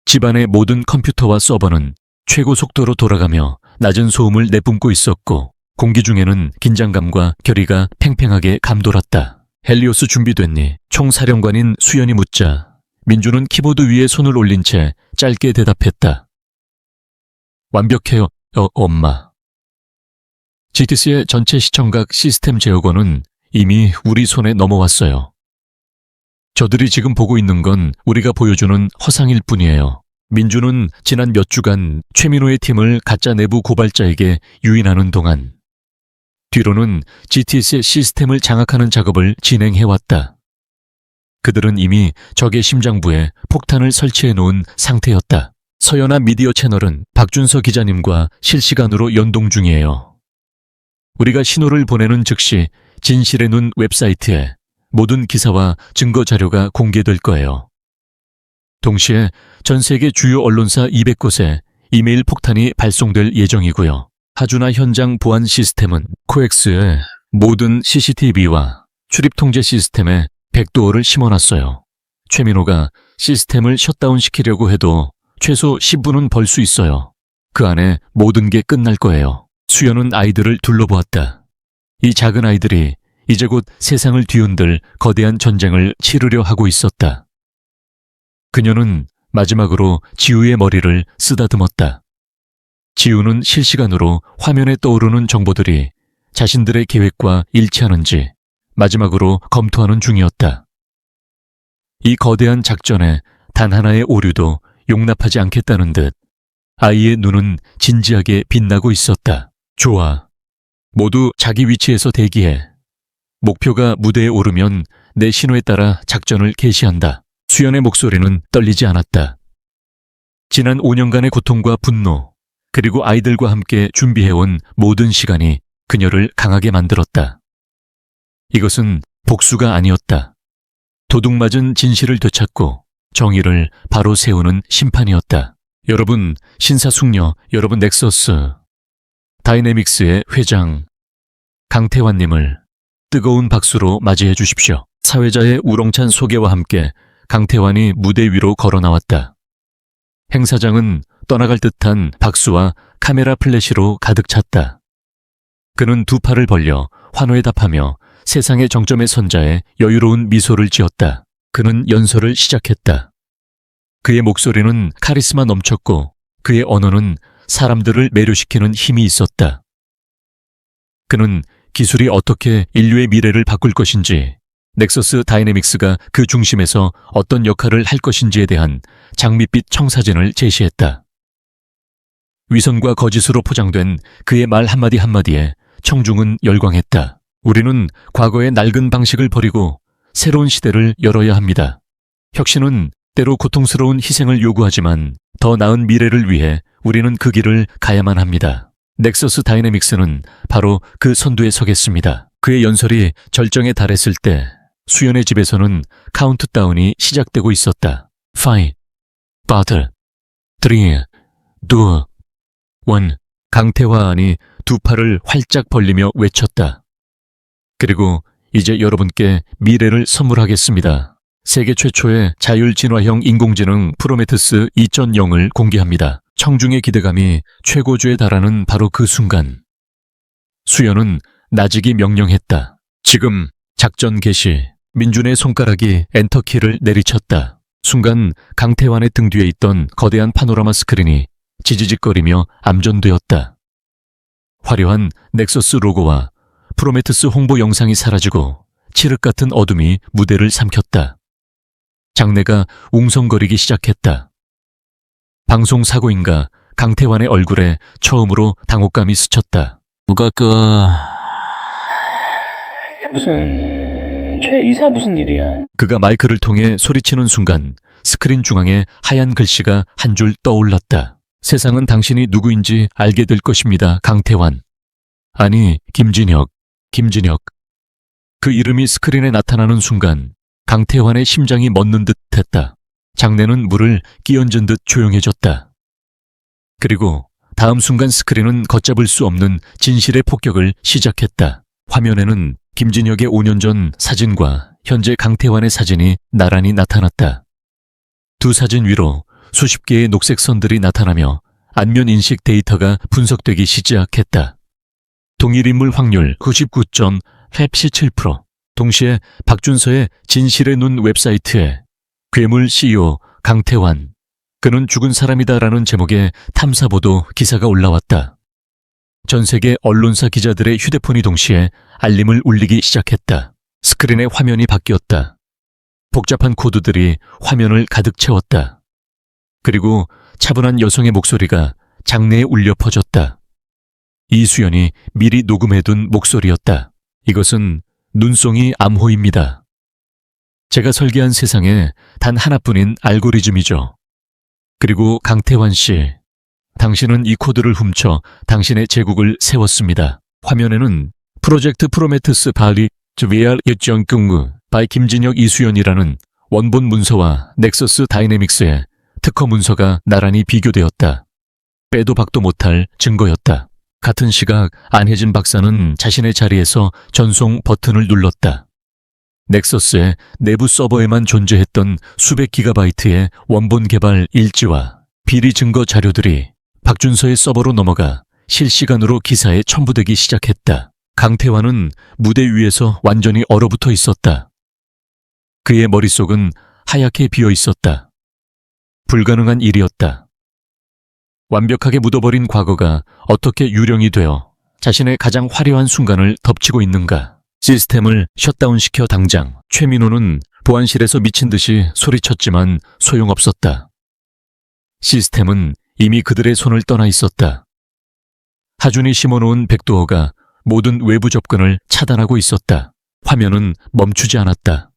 집안의 모든 컴퓨터와 서버는 최고 속도로 돌아가며 낮은 소음을 내뿜고 있었고 공기 중에는 긴장감과 결의가 팽팽하게 감돌았다. 헬리오스 준비됐니? 총사령관인 수연이 묻자 민주는 키보드 위에 손을 올린 채 짧게 대답했다. 완벽해요, 엄마. GTS의 전체 시청각 시스템 제어권은 이미 우리 손에 넘어왔어요. 저들이 지금 보고 있는 건 우리가 보여주는 허상일 뿐이에요. 민주는 지난 몇 주간 최민호의 팀을 가짜 내부 고발자에게 유인하는 동안 뒤로는 GTS의 시스템을 장악하는 작업을 진행해왔다. 그들은 이미 적의 심장부에 폭탄을 설치해 놓은 상태였다. 서연아 미디어 채널은 박준서 기자님과 실시간으로 연동 중이에요. 우리가 신호를 보내는 즉시 진실의 눈 웹사이트에 모든 기사와 증거 자료가 공개될 거예요. 동시에 전 세계 주요 언론사 200곳에 이메일 폭탄이 발송될 예정이고요. 하주나 현장 보안 시스템은 코엑스의 모든 CCTV와 출입 통제 시스템에 백도어를 심어놨어요. 최민호가 시스템을 셧다운 시키려고 해도 최소 10분은 벌 수 있어요. 그 안에 모든 게 끝날 거예요. 수연은 아이들을 둘러보았다. 이 작은 아이들이 이제 곧 세상을 뒤흔들 거대한 전쟁을 치르려 하고 있었다. 그녀는 마지막으로 지우의 머리를 쓰다듬었다. 지우는 실시간으로 화면에 떠오르는 정보들이 자신들의 계획과 일치하는지 마지막으로 검토하는 중이었다. 이 거대한 작전에 단 하나의 오류도 용납하지 않겠다는 듯 아이의 눈은 진지하게 빛나고 있었다. 좋아. 모두 자기 위치에서 대기해. 목표가 무대에 오르면 내 신호에 따라 작전을 개시한다. 수연의 목소리는 떨리지 않았다. 지난 5년간의 고통과 분노, 그리고 아이들과 함께 준비해온 모든 시간이 그녀를 강하게 만들었다. 이것은 복수가 아니었다. 도둑맞은 진실을 되찾고 정의를 바로 세우는 심판이었다. 여러분, 신사숙녀, 여러분 넥서스, 다이내믹스의 회장, 강태환님을 뜨거운 박수로 맞이해 주십시오. 사회자의 우렁찬 소개와 함께 강태환이 무대 위로 걸어 나왔다. 행사장은 떠나갈 듯한 박수와 카메라 플래시로 가득 찼다. 그는 두 팔을 벌려 환호에 답하며 세상의 정점에 선 자에 여유로운 미소를 지었다. 그는 연설을 시작했다. 그의 목소리는 카리스마 넘쳤고 그의 언어는 사람들을 매료시키는 힘이 있었다. 그는 기술이 어떻게 인류의 미래를 바꿀 것인지, 넥서스 다이내믹스가 그 중심에서 어떤 역할을 할 것인지에 대한 장밋빛 청사진을 제시했다. 위선과 거짓으로 포장된 그의 말 한마디 한마디에 청중은 열광했다. 우리는 과거의 낡은 방식을 버리고 새로운 시대를 열어야 합니다. 혁신은 때로 고통스러운 희생을 요구하지만 더 나은 미래를 위해 우리는 그 길을 가야만 합니다. 넥서스 다이내믹스는 바로 그 선두에 서겠습니다. 그의 연설이 절정에 달했을 때 수연의 집에서는 카운트다운이 시작되고 있었다. 5, 4, 3, 2, 1. 강태환이 두 팔을 활짝 벌리며 외쳤다. 그리고 이제 여러분께 미래를 선물하겠습니다. 세계 최초의 자율진화형 인공지능 프로메테스 2.0을 공개합니다. 청중의 기대감이 최고조에 달하는 바로 그 순간, 수연은 나직이 명령했다. 지금 작전 개시. 민준의 손가락이 엔터키를 내리쳤다. 순간 강태환의 등 뒤에 있던 거대한 파노라마 스크린이 지지직거리며 암전되었다. 화려한 넥서스 로고와 프로메테스 홍보 영상이 사라지고 칠흑 같은 어둠이 무대를 삼켰다. 장내가 웅성거리기 시작했다. 방송사고인가 강태환의 얼굴에 처음으로 당혹감이 스쳤다. 누가 최이사 무슨 일이야? 그가 마이크를 통해 소리치는 순간 스크린 중앙에 하얀 글씨가 한 줄 떠올랐다. 세상은 당신이 누구인지 알게 될 것입니다. 강태환. 아니, 김진혁. 그 이름이 스크린에 나타나는 순간 강태환의 심장이 멎는 듯 했다. 장내는 물을 끼얹은 듯 조용해졌다. 그리고 다음 순간 스크린은 걷잡을 수 없는 진실의 폭격을 시작했다. 화면에는 김진혁의 5년 전 사진과 현재 강태환의 사진이 나란히 나타났다. 두 사진 위로 수십 개의 녹색 선들이 나타나며 안면 인식 데이터가 분석되기 시작했다. 동일 인물 확률 99.87%. 동시에 박준서의 진실의 눈 웹사이트에 괴물 CEO 강태환, 그는 죽은 사람이다라는 제목의 탐사보도 기사가 올라왔다. 전 세계 언론사 기자들의 휴대폰이 동시에 알림을 울리기 시작했다. 스크린의 화면이 바뀌었다. 복잡한 코드들이 화면을 가득 채웠다. 그리고 차분한 여성의 목소리가 장내에 울려 퍼졌다. 이수연이 미리 녹음해둔 목소리였다. 이것은 눈송이 암호입니다. 제가 설계한 세상에 단 하나뿐인 알고리즘이죠. 그리고 강태환 씨, 당신은 이 코드를 훔쳐 당신의 제국을 세웠습니다. 화면에는 프로젝트 프로메테스 발리 VR 일정근무 바이 김진혁 이수연이라는 원본 문서와 넥서스 다이내믹스의 특허 문서가 나란히 비교되었다. 빼도 박도 못할 증거였다. 같은 시각 안혜진 박사는 자신의 자리에서 전송 버튼을 눌렀다. 넥서스의 내부 서버에만 존재했던 수백 기가바이트의 원본 개발 일지와 비리 증거 자료들이 박준서의 서버로 넘어가 실시간으로 기사에 첨부되기 시작했다. 강태환은 무대 위에서 완전히 얼어붙어 있었다. 그의 머릿속은 하얗게 비어 있었다. 불가능한 일이었다. 완벽하게 묻어버린 과거가 어떻게 유령이 되어 자신의 가장 화려한 순간을 덮치고 있는가. 시스템을 셧다운시켜 당장. 최민호는 보안실에서 미친 듯이 소리쳤지만 소용없었다. 시스템은 이미 그들의 손을 떠나 있었다. 하준이 심어놓은 백도어가 모든 외부 접근을 차단하고 있었다. 화면은 멈추지 않았다.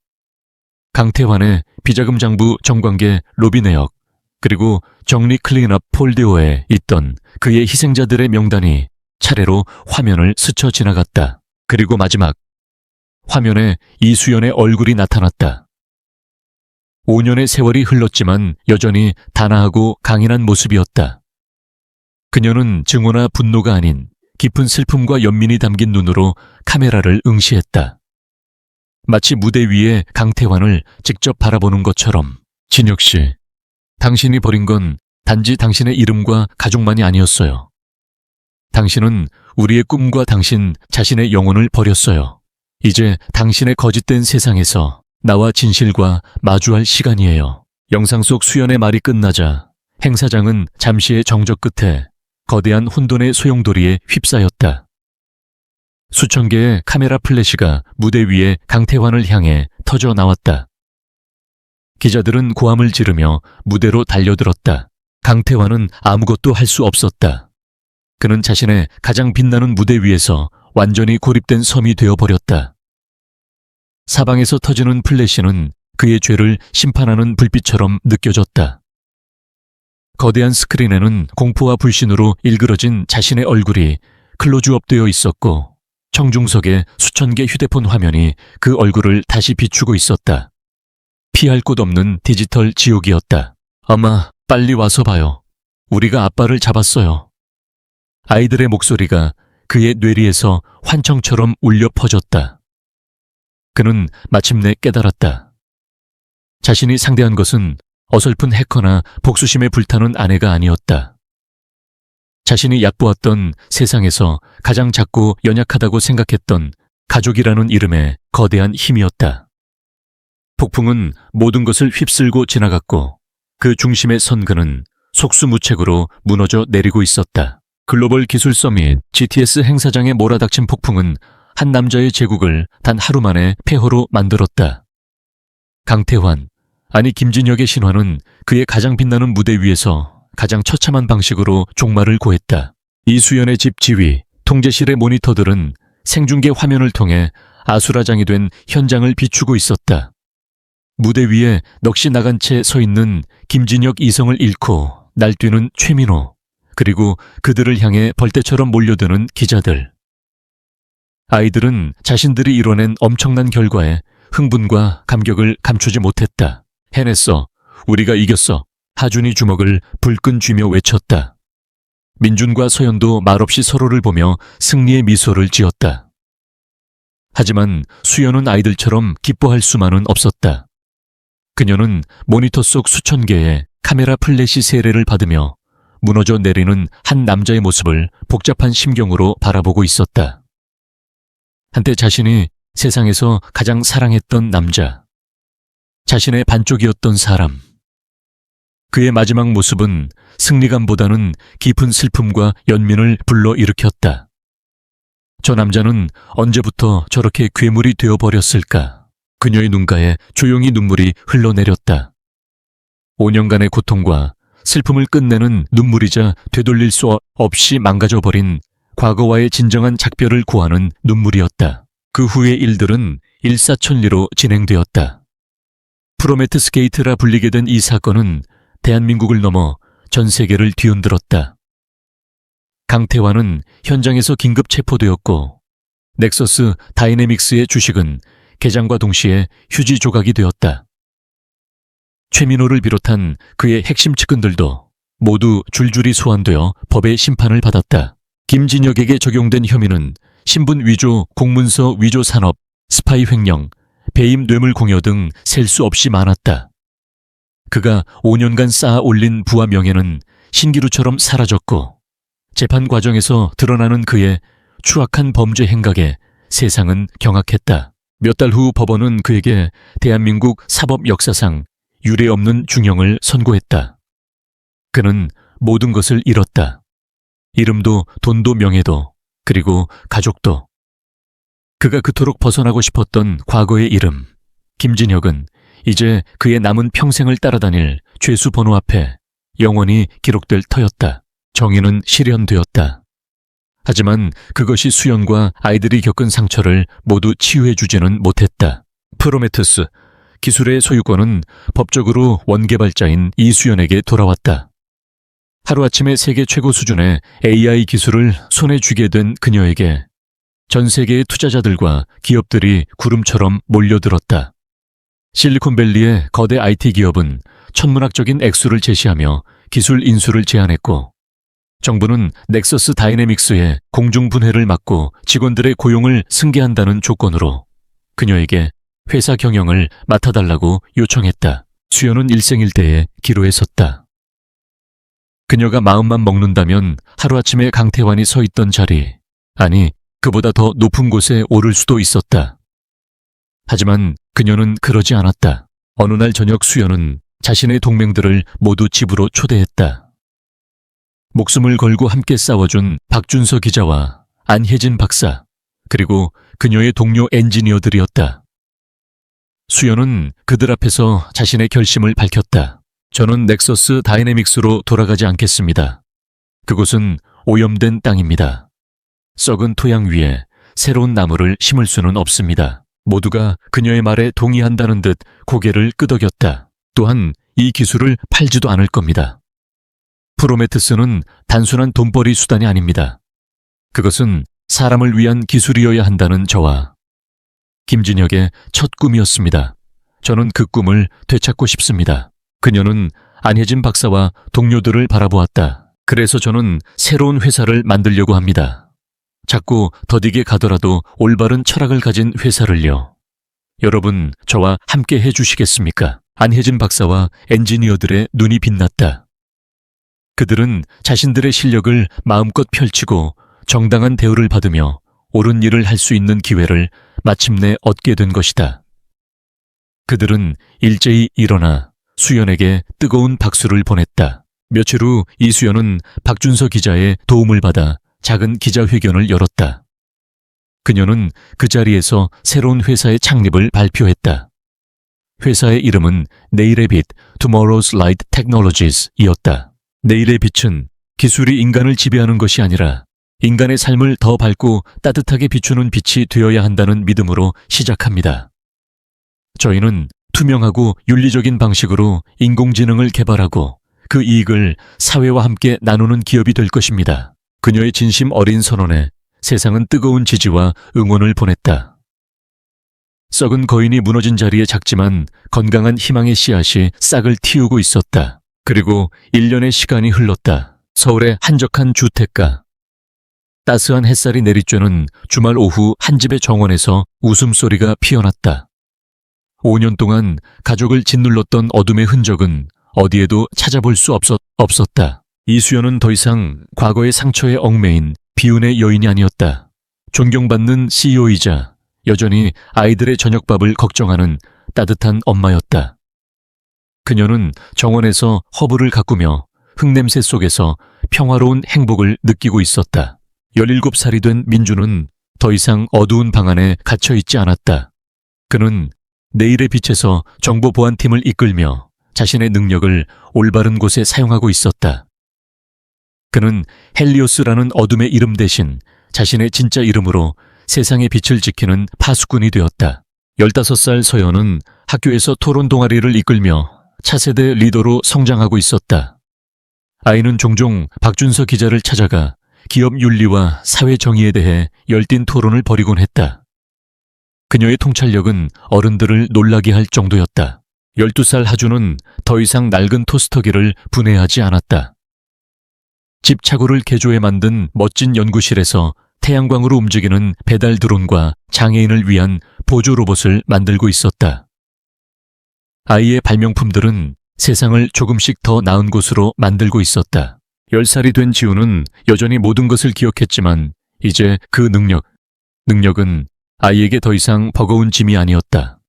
강태환의 비자금 장부 정관계 로비 내역, 그리고 정리 클린업 폴더에 있던 그의 희생자들의 명단이 차례로 화면을 스쳐 지나갔다. 그리고 마지막, 화면에 이수연의 얼굴이 나타났다. 5년의 세월이 흘렀지만 여전히 단아하고 강인한 모습이었다. 그녀는 증오나 분노가 아닌 깊은 슬픔과 연민이 담긴 눈으로 카메라를 응시했다. 마치 무대 위에 강태환을 직접 바라보는 것처럼. 진혁 씨, 당신이 버린 건 단지 당신의 이름과 가족만이 아니었어요. 당신은 우리의 꿈과 당신 자신의 영혼을 버렸어요. 이제 당신의 거짓된 세상에서 나와 진실과 마주할 시간이에요. 영상 속 수연의 말이 끝나자 행사장은 잠시의 정적 끝에 거대한 혼돈의 소용돌이에 휩싸였다. 수천 개의 카메라 플래시가 무대 위에 강태환을 향해 터져 나왔다. 기자들은 고함을 지르며 무대로 달려들었다. 강태환은 아무것도 할 수 없었다. 그는 자신의 가장 빛나는 무대 위에서 완전히 고립된 섬이 되어버렸다. 사방에서 터지는 플래시는 그의 죄를 심판하는 불빛처럼 느껴졌다. 거대한 스크린에는 공포와 불신으로 일그러진 자신의 얼굴이 클로즈업되어 있었고, 청중석의 수천 개 휴대폰 화면이 그 얼굴을 다시 비추고 있었다. 피할 곳 없는 디지털 지옥이었다. 엄마, 빨리 와서 봐요. 우리가 아빠를 잡았어요. 아이들의 목소리가 그의 뇌리에서 환청처럼 울려 퍼졌다. 그는 마침내 깨달았다. 자신이 상대한 것은 어설픈 해커나 복수심에 불타는 아내가 아니었다. 자신이 얕보았던 세상에서 가장 작고 연약하다고 생각했던 가족이라는 이름의 거대한 힘이었다. 폭풍은 모든 것을 휩쓸고 지나갔고 그 중심에 선 그는 속수무책으로 무너져 내리고 있었다. 글로벌 기술 서밋 GTS 행사장에 몰아닥친 폭풍은 한 남자의 제국을 단 하루 만에 폐허로 만들었다. 강태환, 아니 김진혁의 신화는 그의 가장 빛나는 무대 위에서 가장 처참한 방식으로 종말을 고했다. 이수연의 집 지휘, 통제실의 모니터들은 생중계 화면을 통해 아수라장이 된 현장을 비추고 있었다. 무대 위에 넋이 나간 채 서 있는 김진혁 이성을 잃고 날뛰는 최민호, 그리고 그들을 향해 벌떼처럼 몰려드는 기자들. 아이들은 자신들이 이뤄낸 엄청난 결과에 흥분과 감격을 감추지 못했다. 해냈어. 우리가 이겼어. 하준이 주먹을 불끈 쥐며 외쳤다. 민준과 서연도 말없이 서로를 보며 승리의 미소를 지었다. 하지만 수연은 아이들처럼 기뻐할 수만은 없었다. 그녀는 모니터 속 수천 개의 카메라 플래시 세례를 받으며 무너져 내리는 한 남자의 모습을 복잡한 심경으로 바라보고 있었다. 한때 자신이 세상에서 가장 사랑했던 남자, 자신의 반쪽이었던 사람. 그의 마지막 모습은 승리감보다는 깊은 슬픔과 연민을 불러일으켰다. 저 남자는 언제부터 저렇게 괴물이 되어버렸을까? 그녀의 눈가에 조용히 눈물이 흘러내렸다. 5년간의 고통과 슬픔을 끝내는 눈물이자 되돌릴 수 없이 망가져버린 과거와의 진정한 작별을 구하는 눈물이었다. 그 후의 일들은 일사천리로 진행되었다. 프로메테스 게이트라 불리게 된 이 사건은 대한민국을 넘어 전 세계를 뒤흔들었다. 강태환은 현장에서 긴급 체포되었고 넥서스 다이내믹스의 주식은 개장과 동시에 휴지 조각이 되었다. 최민호를 비롯한 그의 핵심 측근들도 모두 줄줄이 소환되어 법의 심판을 받았다. 김진혁에게 적용된 혐의는 신분 위조, 공문서 위조 산업, 스파이 횡령, 배임 뇌물 공여 등 셀 수 없이 많았다. 그가 5년간 쌓아 올린 부와 명예는 신기루처럼 사라졌고 재판 과정에서 드러나는 그의 추악한 범죄 행각에 세상은 경악했다. 몇 달 후 법원은 그에게 대한민국 사법 역사상 유례없는 중형을 선고했다. 그는 모든 것을 잃었다. 이름도 돈도 명예도 그리고 가족도. 그가 그토록 벗어나고 싶었던 과거의 이름 김진혁은 이제 그의 남은 평생을 따라다닐 죄수 번호 앞에 영원히 기록될 터였다. 정의는 실현되었다. 하지만 그것이 수연과 아이들이 겪은 상처를 모두 치유해주지는 못했다. 프로메테우스 기술의 소유권은 법적으로 원개발자인 이수연에게 돌아왔다. 하루아침에 세계 최고 수준의 AI 기술을 손에 쥐게 된 그녀에게 전 세계의 투자자들과 기업들이 구름처럼 몰려들었다. 실리콘밸리의 거대 IT 기업은 천문학적인 액수를 제시하며 기술 인수를 제안했고 정부는 넥서스 다이내믹스의 공중 분해를 막고 직원들의 고용을 승계한다는 조건으로 그녀에게 회사 경영을 맡아달라고 요청했다. 수연은 일생일대에 기로에 섰다. 그녀가 마음만 먹는다면 하루아침에 강태환이 서 있던 자리, 아니 그보다 더 높은 곳에 오를 수도 있었다. 하지만 그녀는 그러지 않았다. 어느 날 저녁 수연은 자신의 동맹들을 모두 집으로 초대했다. 목숨을 걸고 함께 싸워준 박준서 기자와 안혜진 박사, 그리고 그녀의 동료 엔지니어들이었다. 수연은 그들 앞에서 자신의 결심을 밝혔다. 저는 넥서스 다이내믹스로 돌아가지 않겠습니다. 그곳은 오염된 땅입니다. 썩은 토양 위에 새로운 나무를 심을 수는 없습니다. 모두가 그녀의 말에 동의한다는 듯 고개를 끄덕였다. 또한 이 기술을 팔지도 않을 겁니다. 프로메테우스는 단순한 돈벌이 수단이 아닙니다. 그것은 사람을 위한 기술이어야 한다는 저와 김진혁의 첫 꿈이었습니다. 저는 그 꿈을 되찾고 싶습니다. 그녀는 안혜진 박사와 동료들을 바라보았다. 그래서 저는 새로운 회사를 만들려고 합니다. 자꾸 더디게 가더라도 올바른 철학을 가진 회사를요. 여러분, 저와 함께 해주시겠습니까? 안혜진 박사와 엔지니어들의 눈이 빛났다. 그들은 자신들의 실력을 마음껏 펼치고 정당한 대우를 받으며 옳은 일을 할 수 있는 기회를 마침내 얻게 된 것이다. 그들은 일제히 일어나 수연에게 뜨거운 박수를 보냈다. 며칠 후 이수연은 박준서 기자의 도움을 받아 작은 기자회견을 열었다. 그녀는 그 자리에서 새로운 회사의 창립을 발표했다. 회사의 이름은 내일의 빛, Tomorrow's Light Technologies 이었다. 내일의 빛은 기술이 인간을 지배하는 것이 아니라 인간의 삶을 더 밝고 따뜻하게 비추는 빛이 되어야 한다는 믿음으로 시작합니다. 저희는 투명하고 윤리적인 방식으로 인공지능을 개발하고 그 이익을 사회와 함께 나누는 기업이 될 것입니다. 그녀의 진심 어린 선언에 세상은 뜨거운 지지와 응원을 보냈다. 썩은 거인이 무너진 자리에 작지만 건강한 희망의 씨앗이 싹을 틔우고 있었다. 그리고 1년의 시간이 흘렀다. 서울의 한적한 주택가. 따스한 햇살이 내리쬐는 주말 오후 한 집의 정원에서 웃음소리가 피어났다. 5년 동안 가족을 짓눌렀던 어둠의 흔적은 어디에도 찾아볼 수 없었다. 이수연은 더 이상 과거의 상처에 얽매인 비운의 여인이 아니었다. 존경받는 CEO이자 여전히 아이들의 저녁밥을 걱정하는 따뜻한 엄마였다. 그녀는 정원에서 허브를 가꾸며 흙냄새 속에서 평화로운 행복을 느끼고 있었다. 17살이 된 민주는 더 이상 어두운 방 안에 갇혀있지 않았다. 그는 내일의 빛에서 정보보안팀을 이끌며 자신의 능력을 올바른 곳에 사용하고 있었다. 그는 헬리오스라는 어둠의 이름 대신 자신의 진짜 이름으로 세상의 빛을 지키는 파수꾼이 되었다. 15살 서연은 학교에서 토론 동아리를 이끌며 차세대 리더로 성장하고 있었다. 아이는 종종 박준서 기자를 찾아가 기업 윤리와 사회 정의에 대해 열띤 토론을 벌이곤 했다. 그녀의 통찰력은 어른들을 놀라게 할 정도였다. 12살 하주는 더 이상 낡은 토스터기를 분해하지 않았다. 집 차고를 개조해 만든 멋진 연구실에서 태양광으로 움직이는 배달 드론과 장애인을 위한 보조 로봇을 만들고 있었다. 아이의 발명품들은 세상을 조금씩 더 나은 곳으로 만들고 있었다. 10살이 된 지우는 여전히 모든 것을 기억했지만 이제 그 능력은 아이에게 더 이상 버거운 짐이 아니었다.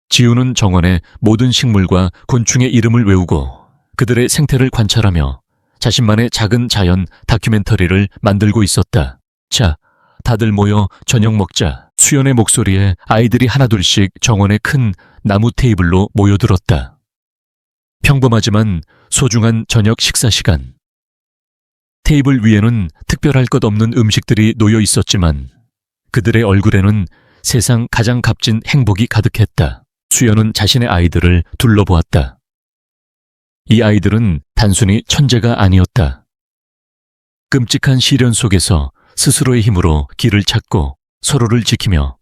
지우는 정원의 모든 식물과 곤충의 이름을 외우고 그들의 생태를 관찰하며 자신만의 작은 자연 다큐멘터리를 만들고 있었다. 자, 다들 모여 저녁 먹자. 수연의 목소리에 아이들이 하나둘씩 정원의 큰 나무 테이블로 모여들었다. 평범하지만 소중한 저녁 식사 시간. 테이블 위에는 특별할 것 없는 음식들이 놓여 있었지만 그들의 얼굴에는 세상 가장 값진 행복이 가득했다. 수연은 자신의 아이들을 둘러보았다. 이 아이들은 단순히 천재가 아니었다. 끔찍한 시련 속에서 스스로의 힘으로 길을 찾고 서로를 지키며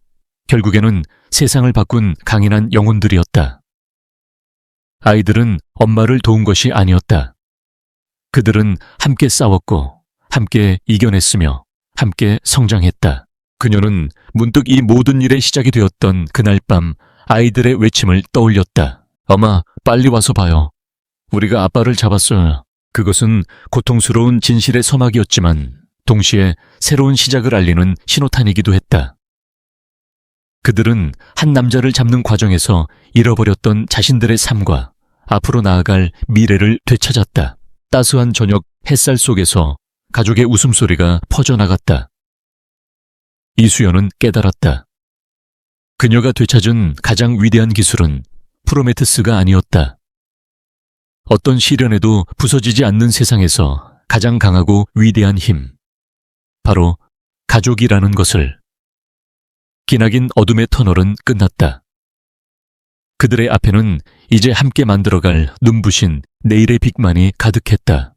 결국에는 세상을 바꾼 강인한 영혼들이었다. 아이들은 엄마를 도운 것이 아니었다. 그들은 함께 싸웠고 함께 이겨냈으며 함께 성장했다. 그녀는 문득 이 모든 일의 시작이 되었던 그날 밤 아이들의 외침을 떠올렸다. 엄마, 빨리 와서 봐요. 우리가 아빠를 잡았어요. 그것은 고통스러운 진실의 서막이었지만 동시에 새로운 시작을 알리는 신호탄이기도 했다. 그들은 한 남자를 잡는 과정에서 잃어버렸던 자신들의 삶과 앞으로 나아갈 미래를 되찾았다. 따스한 저녁 햇살 속에서 가족의 웃음소리가 퍼져나갔다. 이수연은 깨달았다. 그녀가 되찾은 가장 위대한 기술은 프로메테스가 아니었다. 어떤 시련에도 부서지지 않는 세상에서 가장 강하고 위대한 힘. 바로 가족이라는 것을. 기나긴 어둠의 터널은 끝났다. 그들의 앞에는 이제 함께 만들어갈 눈부신 내일의 빛만이 가득했다.